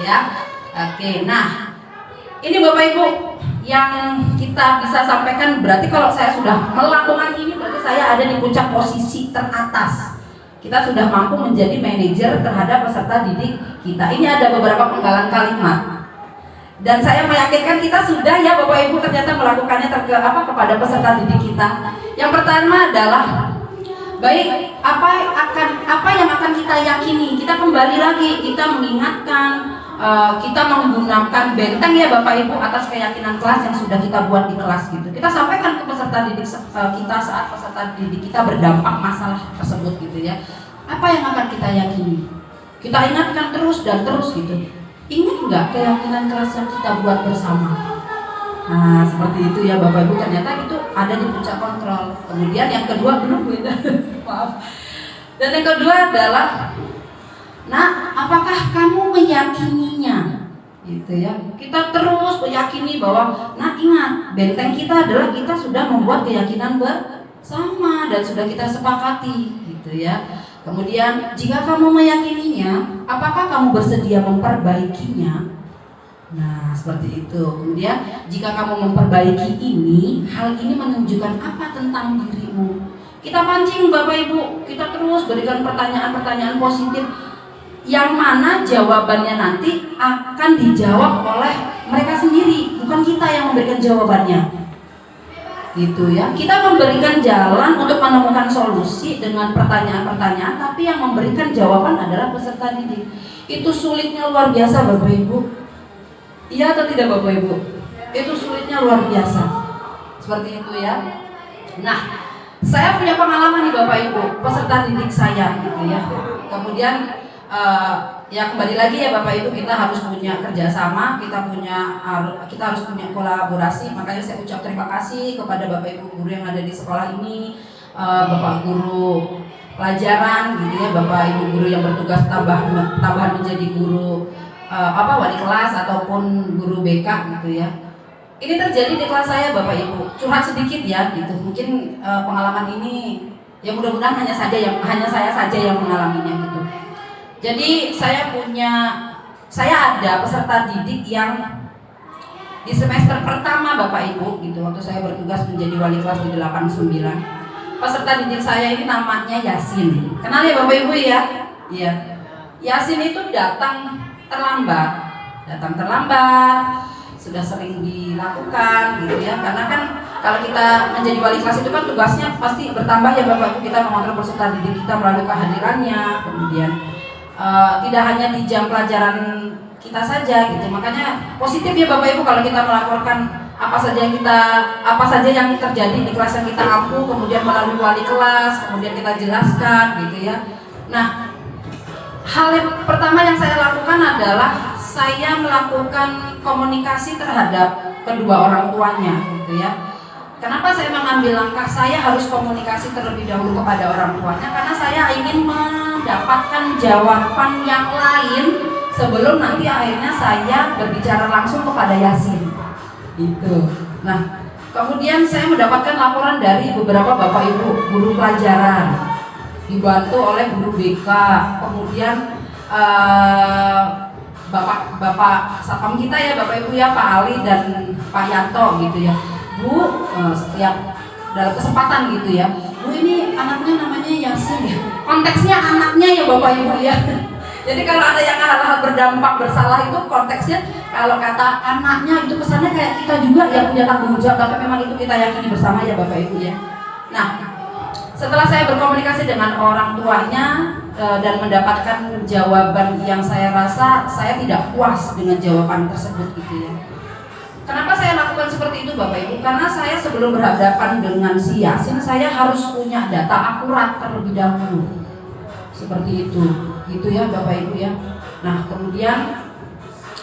Ya, oke. Nah, ini Bapak Ibu yang kita bisa sampaikan. Berarti kalau saya sudah melakukan ini, berarti saya ada di puncak posisi teratas. Kita sudah mampu menjadi manajer terhadap peserta didik kita. Ini ada beberapa penggalan kalimat. Dan saya meyakinkan kita sudah ya Bapak Ibu ternyata melakukannya kepada peserta didik kita. Yang pertama adalah baik apa yang akan kita yakini. Kita kembali lagi, kita mengingatkan, kita menggunakan benteng ya Bapak Ibu atas keyakinan kelas yang sudah kita buat di kelas gitu. Kita sampaikan ke peserta didik kita saat peserta didik kita berdampak masalah tersebut gitu ya. Apa yang akan kita yakini? Kita ingatkan terus dan terus gitu. Ingat nggak keyakinan kelas yang kita buat bersama? Nah seperti itu ya Bapak Ibu, ternyata itu ada di puncak kontrol. Kemudian yang kedua belum maaf. Dan yang kedua adalah, nah apakah kamu meyakininya? Gitu ya. Kita terus meyakini bahwa, nah ingat benteng kita adalah kita sudah membuat keyakinan bersama dan sudah kita sepakati, gitu ya. Kemudian jika kamu meyakininya, apakah kamu bersedia memperbaikinya? Nah seperti itu. Kemudian jika kamu memperbaiki ini, hal ini menunjukkan apa tentang dirimu? Kita pancing Bapak Ibu, kita terus berikan pertanyaan-pertanyaan positif, yang mana jawabannya nanti akan dijawab oleh mereka sendiri, bukan kita yang memberikan jawabannya. Gitu ya. Kita memberikan jalan untuk menemukan solusi dengan pertanyaan-pertanyaan, tapi yang memberikan jawaban adalah peserta didik. Itu sulitnya luar biasa Bapak Ibu. Iya atau tidak Bapak Ibu? Itu sulitnya luar biasa. Seperti itu ya. Nah, saya punya pengalaman nih Bapak Ibu, peserta didik saya gitu ya. Kemudian ya kembali lagi ya Bapak Ibu, kita harus punya kerjasama, kita harus punya kolaborasi. Makanya saya ucap terima kasih kepada Bapak Ibu guru yang ada di sekolah ini, Bapak guru pelajaran gitu ya, Bapak Ibu guru yang bertugas tambahan menjadi guru wali kelas ataupun guru BK gitu ya. Ini terjadi di kelas saya Bapak Ibu. Curhat sedikit ya gitu. Mungkin pengalaman ini ya mudah-mudahan hanya saya saja yang mengalaminya gitu. Jadi saya ada peserta didik yang di semester pertama Bapak Ibu gitu, waktu saya bertugas menjadi wali kelas di 89. Peserta didik saya ini namanya Yasin. Kenal ya Bapak Ibu ya? Iya. Yasin itu datang terlambat, sudah sering dilakukan gitu ya. Karena kan kalau kita menjadi wali kelas itu kan tugasnya pasti bertambah ya Bapak Ibu, kita mengontrol peserta didik kita melalui kehadirannya, kemudian tidak hanya di jam pelajaran kita saja gitu. Makanya positif ya Bapak Ibu kalau kita melaporkan apa saja yang terjadi di kelas yang kita ampu, kemudian melalui wali kelas, kemudian kita jelaskan gitu ya. Nah, hal yang pertama yang saya lakukan adalah saya melakukan komunikasi terhadap kedua orang tuanya gitu ya. Kenapa saya mengambil langkah saya harus komunikasi terlebih dahulu kepada orang tuanya? Karena saya ingin mendapatkan jawaban yang lain sebelum nanti akhirnya saya berbicara langsung kepada Yasin. Itu. Nah, kemudian saya mendapatkan laporan dari beberapa Bapak Ibu guru pelajaran, dibantu oleh guru BK, kemudian Bapak Satpam kita ya Bapak Ibu ya, Pak Ali dan Pak Yanto gitu ya. Bu, setiap dalam kesempatan gitu ya, Bu ini anaknya namanya Yasin ya. Konteksnya anaknya ya Bapak Ibu ya. Jadi kalau ada yang hal-hal berdampak bersalah itu konteksnya, kalau kata anaknya itu kesannya kayak kita juga yang punya tanggung jawab, tapi memang itu kita yakini bersama ya Bapak Ibu ya. Nah, setelah saya berkomunikasi dengan orang tuanya dan mendapatkan jawaban yang saya rasa saya tidak puas dengan jawaban tersebut gitu ya. Kenapa saya lakukan seperti itu Bapak Ibu? Karena saya sebelum berhadapan dengan si Yasin, saya harus punya data akurat terlebih dahulu. Seperti itu, gitu ya Bapak Ibu ya. Nah kemudian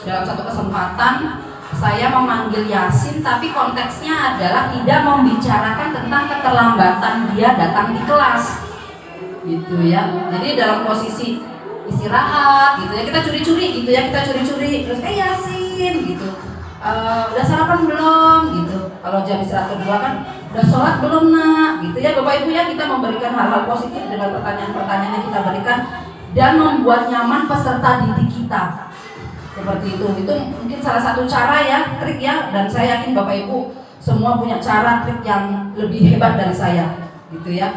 dalam satu kesempatan saya memanggil Yasin, tapi konteksnya adalah tidak membicarakan tentang keterlambatan dia datang di kelas, gitu ya. Jadi dalam posisi istirahat, gitu ya, kita curi-curi, gitu ya, terus Yasin, gitu. Udah sarapan belum gitu. Kalau jam istirahat kedua kan udah sholat belum nak gitu ya Bapak Ibu ya. Kita memberikan hal-hal positif dengan pertanyaan-pertanyaan yang kita berikan dan membuat nyaman peserta didik kita seperti itu mungkin salah satu cara ya, trik ya. Dan saya yakin Bapak Ibu semua punya cara trik yang lebih hebat dari saya gitu ya.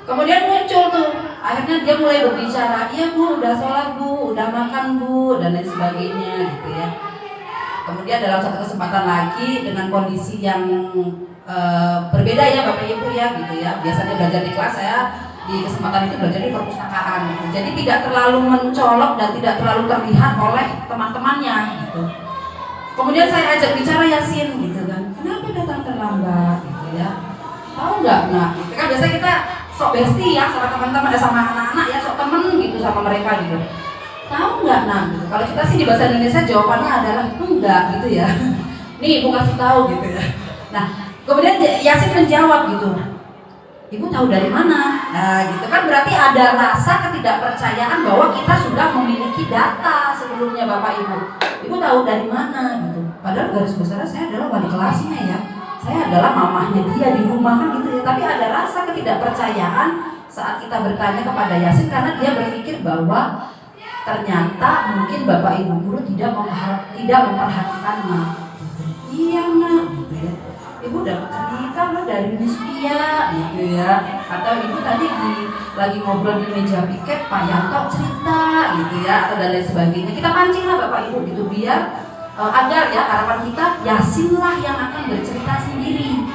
Kemudian muncul tuh, akhirnya dia mulai berbicara, iya Bu udah sholat Bu, udah makan Bu, dan lain sebagainya gitu ya. Kemudian dalam satu kesempatan lagi dengan kondisi yang berbeda ya Bapak Ibu ya gitu ya. Biasanya belajar di kelas, saya di kesempatan itu belajar di perpustakaan gitu. Jadi tidak terlalu mencolok dan tidak terlalu terlihat oleh teman-temannya gitu. Kemudian saya ajak bicara Yasin gitu kan, kenapa datang terlambat gitu ya. Tahu nggak nak? Gitu kan biasa kita sok bestie ya sama teman-teman, sama anak-anak ya, sok temen gitu sama mereka gitu. Tahu nggak nak? Gitu. Kalau kita sih di bahasa Indonesia jawabannya adalah enggak gitu ya. Nih ibu kasih tahu gitu ya. Nah kemudian Yasin menjawab gitu, ibu tahu dari mana? Nah gitu kan berarti ada rasa ketidakpercayaan bahwa kita sudah memiliki data sebelumnya Bapak Ibu. Ibu tahu dari mana gitu. Padahal garis besarnya saya adalah wali kelasnya ya. Saya adalah mamahnya dia di rumah kan gitu ya. Tapi ada rasa ketidakpercayaan saat kita bertanya kepada Yasin karena dia berpikir bahwa ternyata mungkin Bapak Ibu guru tidak memperhatikannya. Iya nak, gitu ya. Ibu dapat cerita loh dari Miss Pia, gitu ya. Atau ibu tadi lagi ngobrol di meja piket, Pak Yanto cerita, gitu ya, atau dan lain sebagainya. Kita pancing lah Bapak Ibu gitu biar agar ya harapan kita Yasin lah yang akan bercerita sendiri.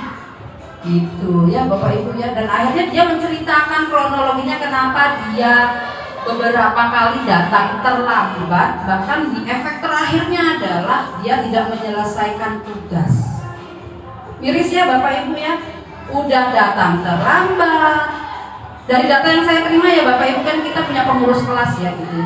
Gitu ya Bapak Ibu ya. Dan akhirnya dia menceritakan kronologinya kenapa dia beberapa kali datang terlambat, bahkan di efek terakhirnya adalah dia tidak menyelesaikan tugas. Miris ya Bapak Ibu ya, udah datang terlambat. Dari data yang saya terima ya Bapak Ibu kan kita punya pengurus kelas ya gitu.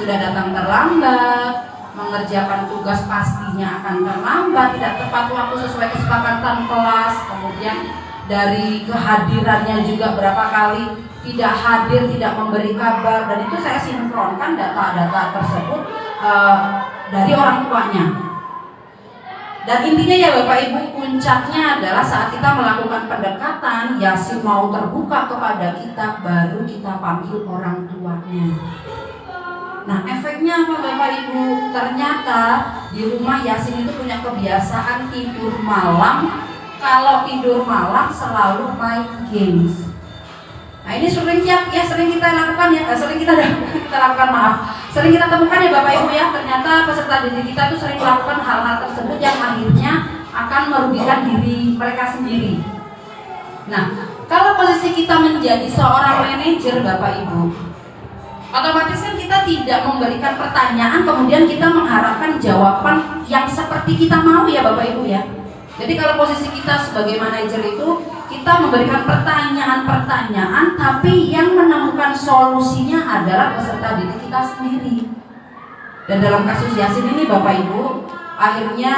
sudah datang terlambat, mengerjakan tugas pastinya akan terlambat, tidak tepat waktu sesuai kesepakatan kelas, kemudian dari kehadirannya juga berapa kali tidak hadir, tidak memberi kabar, dan itu saya sinkronkan data-data tersebut dari orang tuanya. Dan intinya ya Bapak Ibu, puncaknya adalah saat kita melakukan pendekatan, Yasin mau terbuka kepada kita, baru kita panggil orang tuanya. Nah, efeknya apa Bapak Ibu? Ternyata di rumah Yasin itu punya kebiasaan tidur malam. Kalau tidur malam selalu main games. Nah, ini sering kita lakukan ya, sering kita lakukan, maaf. Sering kita temukan ya Bapak Ibu ya, ternyata peserta didik kita tuh sering melakukan hal-hal tersebut yang akhirnya akan merugikan diri mereka sendiri. Nah, kalau posisi kita menjadi seorang manajer Bapak Ibu, otomatis kan kita tidak memberikan pertanyaan kemudian kita mengharapkan jawaban yang seperti kita mau ya Bapak Ibu ya. Jadi kalau posisi kita sebagai manajer itu, kita memberikan pertanyaan-pertanyaan, tapi yang menemukan solusinya adalah peserta didik kita sendiri. Dan dalam kasus Yasin ini Bapak Ibu, akhirnya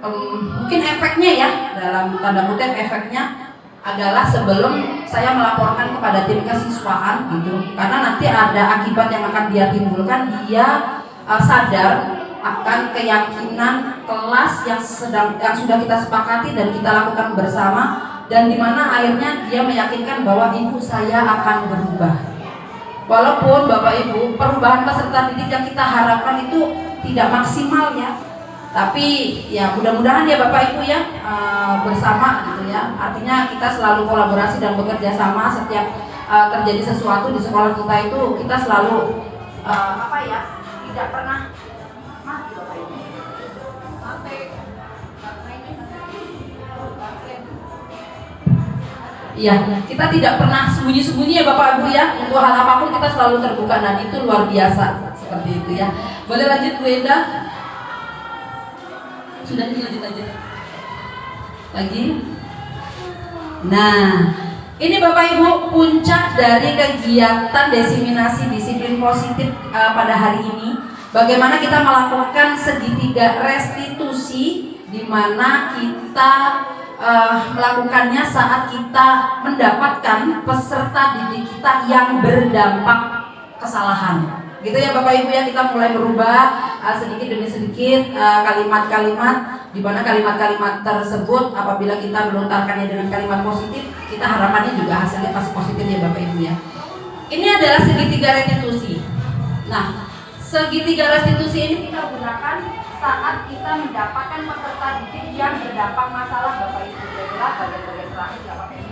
mungkin efeknya ya, dalam tanda kutip efeknya adalah sebelum saya melaporkan kepada tim kesiswaan gitu, karena nanti ada akibat yang akan dia timbulkan, dia sadar akan keyakinan kelas yang sudah kita sepakati dan kita lakukan bersama, dan dimana akhirnya dia meyakinkan bahwa ibu saya akan berubah. Walaupun Bapak Ibu, perubahan peserta didik yang kita harapkan itu tidak maksimal ya, tapi ya mudah-mudahan ya Bapak Ibu ya, bersama gitu ya. Artinya kita selalu kolaborasi dan bekerja sama. Setiap terjadi sesuatu di sekolah kita itu kita selalu tidak pernah Iya, kita tidak pernah sembunyi-sembunyi ya Bapak Ibu ya. Untuk hal apapun kita selalu terbuka, dan itu luar biasa seperti itu ya. Boleh lanjut Bu Enda? Sudah, lanjut aja lagi. Nah, ini Bapak Ibu puncak dari kegiatan desiminasi disiplin positif pada hari ini. Bagaimana kita melakukan segitiga restitusi, di mana kita melakukannya saat kita mendapatkan peserta didik kita yang berdampak kesalahan. Gitu ya Bapak Ibu ya, kita mulai berubah sedikit demi sedikit kalimat-kalimat, di mana kalimat-kalimat tersebut apabila kita melontarkannya dengan kalimat positif, kita harapannya juga hasilnya pasti positif ya Bapak Ibu ya. Ini adalah segitiga restitusi. Nah, segitiga restitusi ini kita gunakan saat kita mendapatkan peserta didik yang berdampak masalah Bapak Ibu. Bagian-bagian terakhir Bapak Ibu.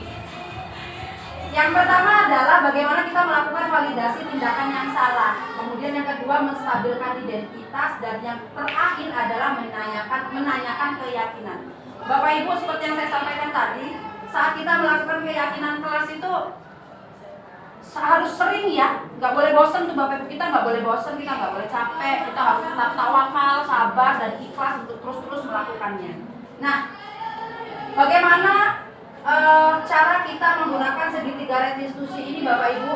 Yang pertama adalah bagaimana kita melakukan validasi tindakan yang salah. Kemudian yang kedua menstabilkan identitas, dan yang terakhir adalah menanyakan keyakinan. Bapak Ibu, seperti yang saya sampaikan tadi, saat kita melakukan keyakinan kelas itu harus sering ya, nggak boleh bosan tuh Bapak Ibu, kita nggak boleh bosan, kita nggak boleh capek, kita harus tetap tawakal, sabar, dan ikhlas untuk terus-terus melakukannya. Nah, bagaimana cara kita menggunakan segitiga restitusi ini Bapak Ibu?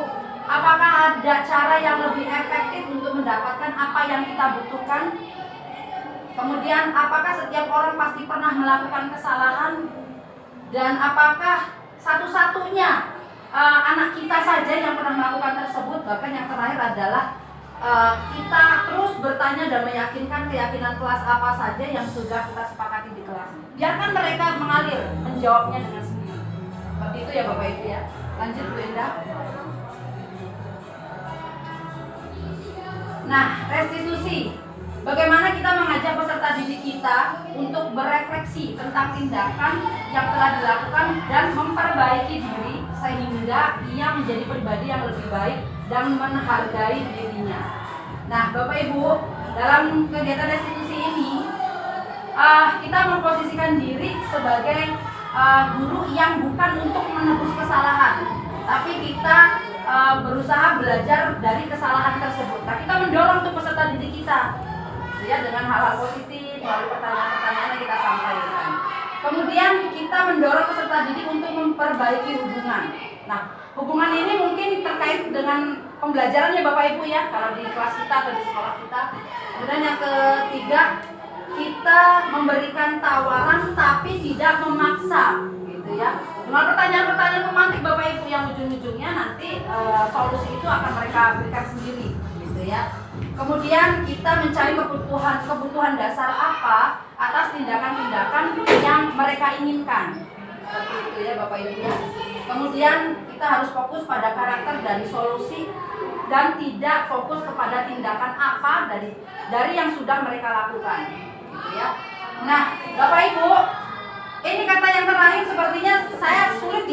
Apakah ada cara yang lebih efektif untuk mendapatkan apa yang kita butuhkan? Kemudian apakah setiap orang pasti pernah melakukan kesalahan? Dan apakah satu-satunya anak kita saja yang pernah melakukan tersebut? Bahkan yang terakhir adalah kita terus bertanya dan meyakinkan keyakinan kelas apa saja yang sudah kita sepakati di kelas. Biarkan mereka mengalir menjawabnya dengan sendiri. Seperti itu ya Bapak Ibu ya. Lanjut Bu Enda. Nah, restitusi. Bagaimana kita mengajak peserta didik kita untuk berefleksi tentang tindakan yang telah dilakukan dan memperbaiki diri sehingga ia menjadi pribadi yang lebih baik dan menghargai dirinya. Nah, Bapak Ibu, dalam kegiatan restitusi ini kita memposisikan diri sebagai guru yang bukan untuk menebus kesalahan, tapi kita berusaha belajar dari kesalahan tersebut. Nah, kita mendorong untuk peserta didik kita ya dengan hal-hal positif melalui pertanyaan-pertanyaan yang kita sampaikan. Kemudian kita mendorong peserta didik untuk memperbaiki hubungan. Nah, hubungan ini mungkin terkait dengan pembelajaran ya Bapak Ibu ya, kalau di kelas kita atau di sekolah kita. Kemudian yang ketiga, kita memberikan tawaran tapi tidak memaksa, gitu ya. Dengan pertanyaan-pertanyaan pemantik Bapak Ibu yang ujung-ujungnya nanti solusi itu akan mereka berikan sendiri, gitu ya. Kemudian kita mencari kebutuhan dasar apa atas tindakan-tindakan yang mereka inginkan. Seperti itu ya Bapak Ibu ya. Kemudian kita harus fokus pada karakter dari solusi dan tidak fokus kepada tindakan apa dari yang sudah mereka lakukan, gitu ya. Nah, Bapak Ibu, ini kata yang terakhir sepertinya saya sulit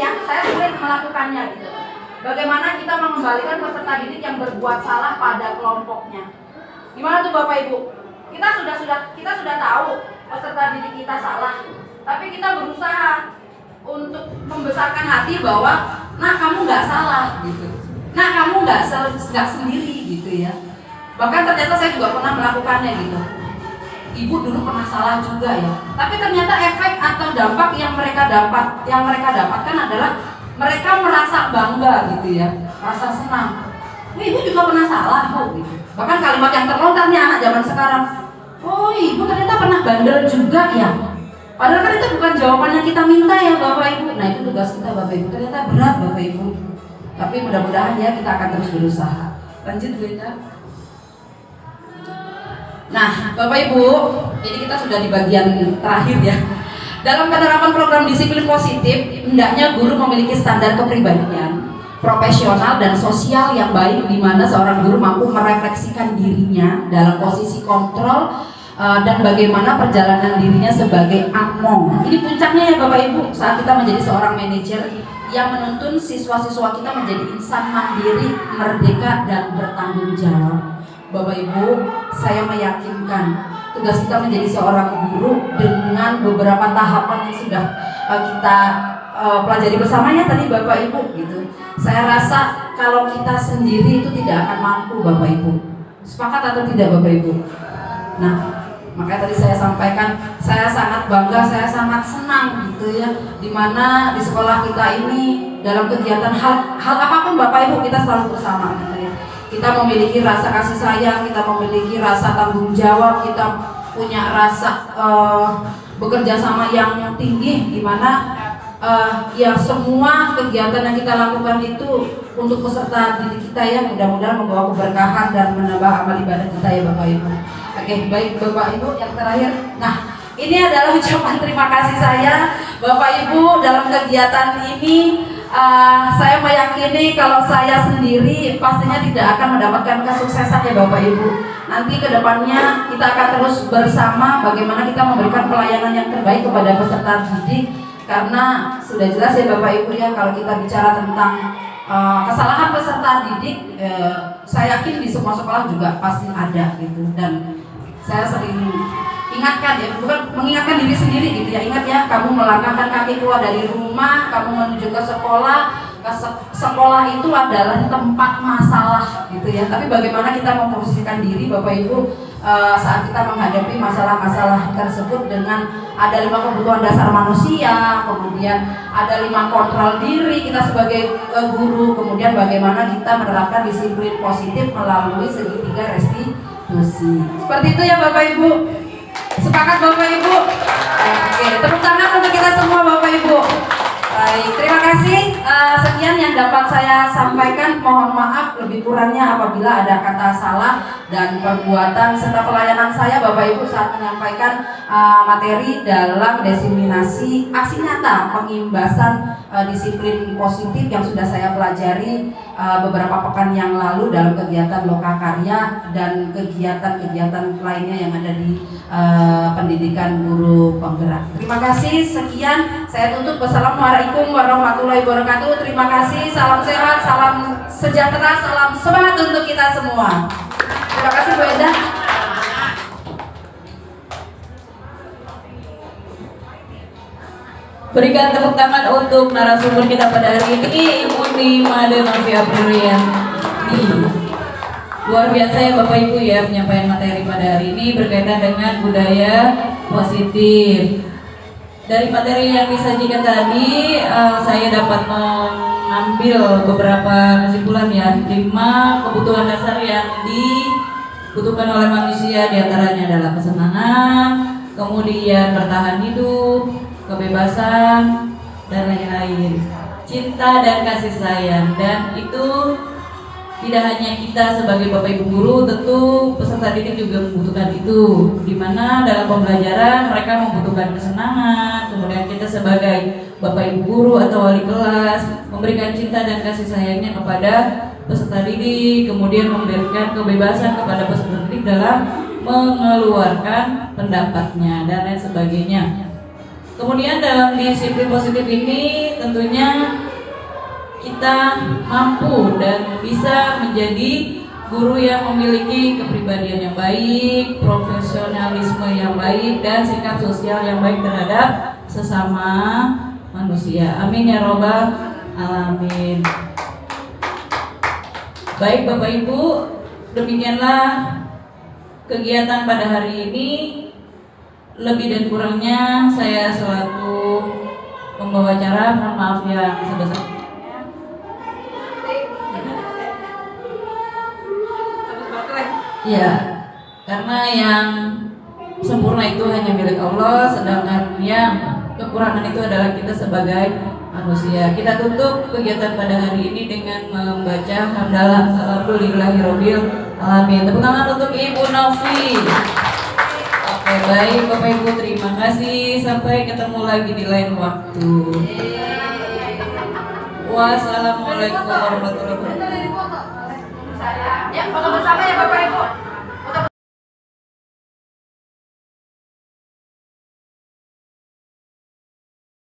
melakukannya gitu. Bagaimana kita mengembalikan peserta didik yang berbuat salah pada kelompoknya? Gimana tuh Bapak Ibu? Kita sudah tahu peserta didik kita salah, tapi kita berusaha untuk membesarkan hati bahwa, nah kamu nggak salah gitu, nah kamu nggak sendiri gitu ya. Bahkan ternyata saya juga pernah melakukannya gitu. Ibu dulu pernah salah juga ya, tapi ternyata efek atau dampak yang mereka dapatkan adalah mereka merasa bangga gitu ya, rasa senang. Ibu juga pernah salah kok gitu. Bahkan kalimat yang terlontar nih anak zaman sekarang, oh ibu ternyata pernah bandel juga ya. Padahal kan itu bukan jawaban yang kita minta ya Bapak Ibu. Nah itu tugas kita Bapak Ibu, ternyata berat Bapak Ibu. Tapi mudah-mudahan ya kita akan terus berusaha. Lanjut Bu Ita. Nah Bapak Ibu, ini kita sudah di bagian terakhir ya. Dalam penerapan program disiplin positif, hendaknya guru memiliki standar kepribadian, profesional dan sosial yang baik, di mana seorang guru mampu merefleksikan dirinya dalam posisi kontrol dan bagaimana perjalanan dirinya sebagai among. Ini puncaknya ya Bapak Ibu, saat kita menjadi seorang manajer yang menuntun siswa-siswa kita menjadi insan mandiri, merdeka dan bertanggung jawab. Bapak Ibu, saya meyakinkan tugas kita menjadi seorang guru dengan beberapa tahapan yang sudah kita pelajari bersamanya tadi Bapak Ibu gitu. Saya rasa kalau kita sendiri itu tidak akan mampu Bapak Ibu. Sepakat atau tidak Bapak Ibu? Nah, makanya tadi saya sampaikan, saya sangat bangga, saya sangat senang gitu ya, dimana di sekolah kita ini dalam kegiatan hal apapun Bapak Ibu kita selalu bersama gitu ya. Kita memiliki rasa kasih sayang, kita memiliki rasa tanggung jawab, kita punya rasa bekerja sama yang tinggi, dimana ya semua kegiatan yang kita lakukan itu untuk peserta didik kita ya, mudah-mudahan membawa keberkahan dan menambah amal ibadah kita ya Bapak Ibu. Oke, baik Bapak Ibu, yang terakhir. Nah, ini adalah ucapan terima kasih saya Bapak Ibu dalam kegiatan ini. Saya meyakini kalau saya sendiri pastinya tidak akan mendapatkan kesuksesan ya Bapak Ibu. Nanti kedepannya kita akan terus bersama bagaimana kita memberikan pelayanan yang terbaik kepada peserta didik. Karena sudah jelas ya Bapak Ibu ya, kalau kita bicara tentang kesalahan peserta didik, saya yakin di semua sekolah juga pasti ada gitu. Dan saya sering ingatkan ya, bukan mengingatkan diri sendiri gitu ya, ingat ya, kamu melangkahkan kaki keluar dari rumah, kamu menuju ke sekolah. Sekolah itu adalah tempat masalah gitu ya. Tapi bagaimana kita memposisikan diri Bapak Ibu saat kita menghadapi masalah-masalah tersebut dengan ada 5 kebutuhan dasar manusia, kemudian ada 5 kontrol diri kita sebagai guru, kemudian bagaimana kita menerapkan disiplin positif melalui segitiga restitusi. Seperti itu ya Bapak Ibu. Sepakat Bapak Ibu? Oke, tepuk tangan untuk kita semua Bapak Ibu. Baik, terima kasih. Sekian yang dapat saya sampaikan. Mohon maaf lebih kurangnya apabila ada kata salah dan perbuatan serta pelayanan saya Bapak Ibu saat menyampaikan materi dalam diseminasi aksi nyata pengimbasan disiplin positif yang sudah saya pelajari beberapa pekan yang lalu dalam kegiatan Lokakarya dan kegiatan-kegiatan lainnya yang ada di pendidikan guru penggerak. Terima kasih. Sekian saya tutup. Wassalamualaikum warahmatullahi wabarakatuh. Terima kasih. Salam sehat, salam sejahtera, salam semangat untuk kita semua. Terima kasih Bu Eda. Berikan tepuk tangan untuk narasumber kita pada hari ini, Ibu Made Novia Priyanti. Luar biasa ya Bapak Ibu ya, penyampaian materi pada hari ini berkaitan dengan budaya positif. Dari materi yang disajikan tadi, saya dapat mengambil beberapa kesimpulan ya. 5 kebutuhan dasar yang dibutuhkan oleh manusia, diantaranya adalah kesenangan, kemudian bertahan hidup, kebebasan, dan lain-lain. Cinta dan kasih sayang, dan itu tidak hanya kita sebagai Bapak Ibu guru, tentu peserta didik juga membutuhkan itu. Di mana dalam pembelajaran mereka membutuhkan kesenangan, kemudian kita sebagai Bapak Ibu guru atau wali kelas memberikan cinta dan kasih sayangnya kepada peserta didik, kemudian memberikan kebebasan kepada peserta didik dalam mengeluarkan pendapatnya dan lain sebagainya. Kemudian dalam disiplin positif ini tentunya kita mampu dan bisa menjadi guru yang memiliki kepribadian yang baik, profesionalisme yang baik, dan sikap sosial yang baik terhadap sesama manusia. Amin ya robbal alamin. Baik Bapak Ibu, demikianlah kegiatan pada hari ini. Lebih dan kurangnya saya selaku pembawa acara mohon maaf yang sebesar. Ya, karena yang sempurna itu hanya milik Allah, sedangkan yang kekurangan itu adalah kita sebagai manusia. Kita tutup kegiatan pada hari ini dengan membaca hamdalah alhamdulillahirabbil alamin. Tepuk tangan untuk Ibu Novi. Oke, baik Bapak Ibu, terima kasih. Sampai ketemu lagi di lain waktu. Wassalamualaikum warahmatullahi wabarakatuh. Ya, foto bersama ya Bapak Ibu.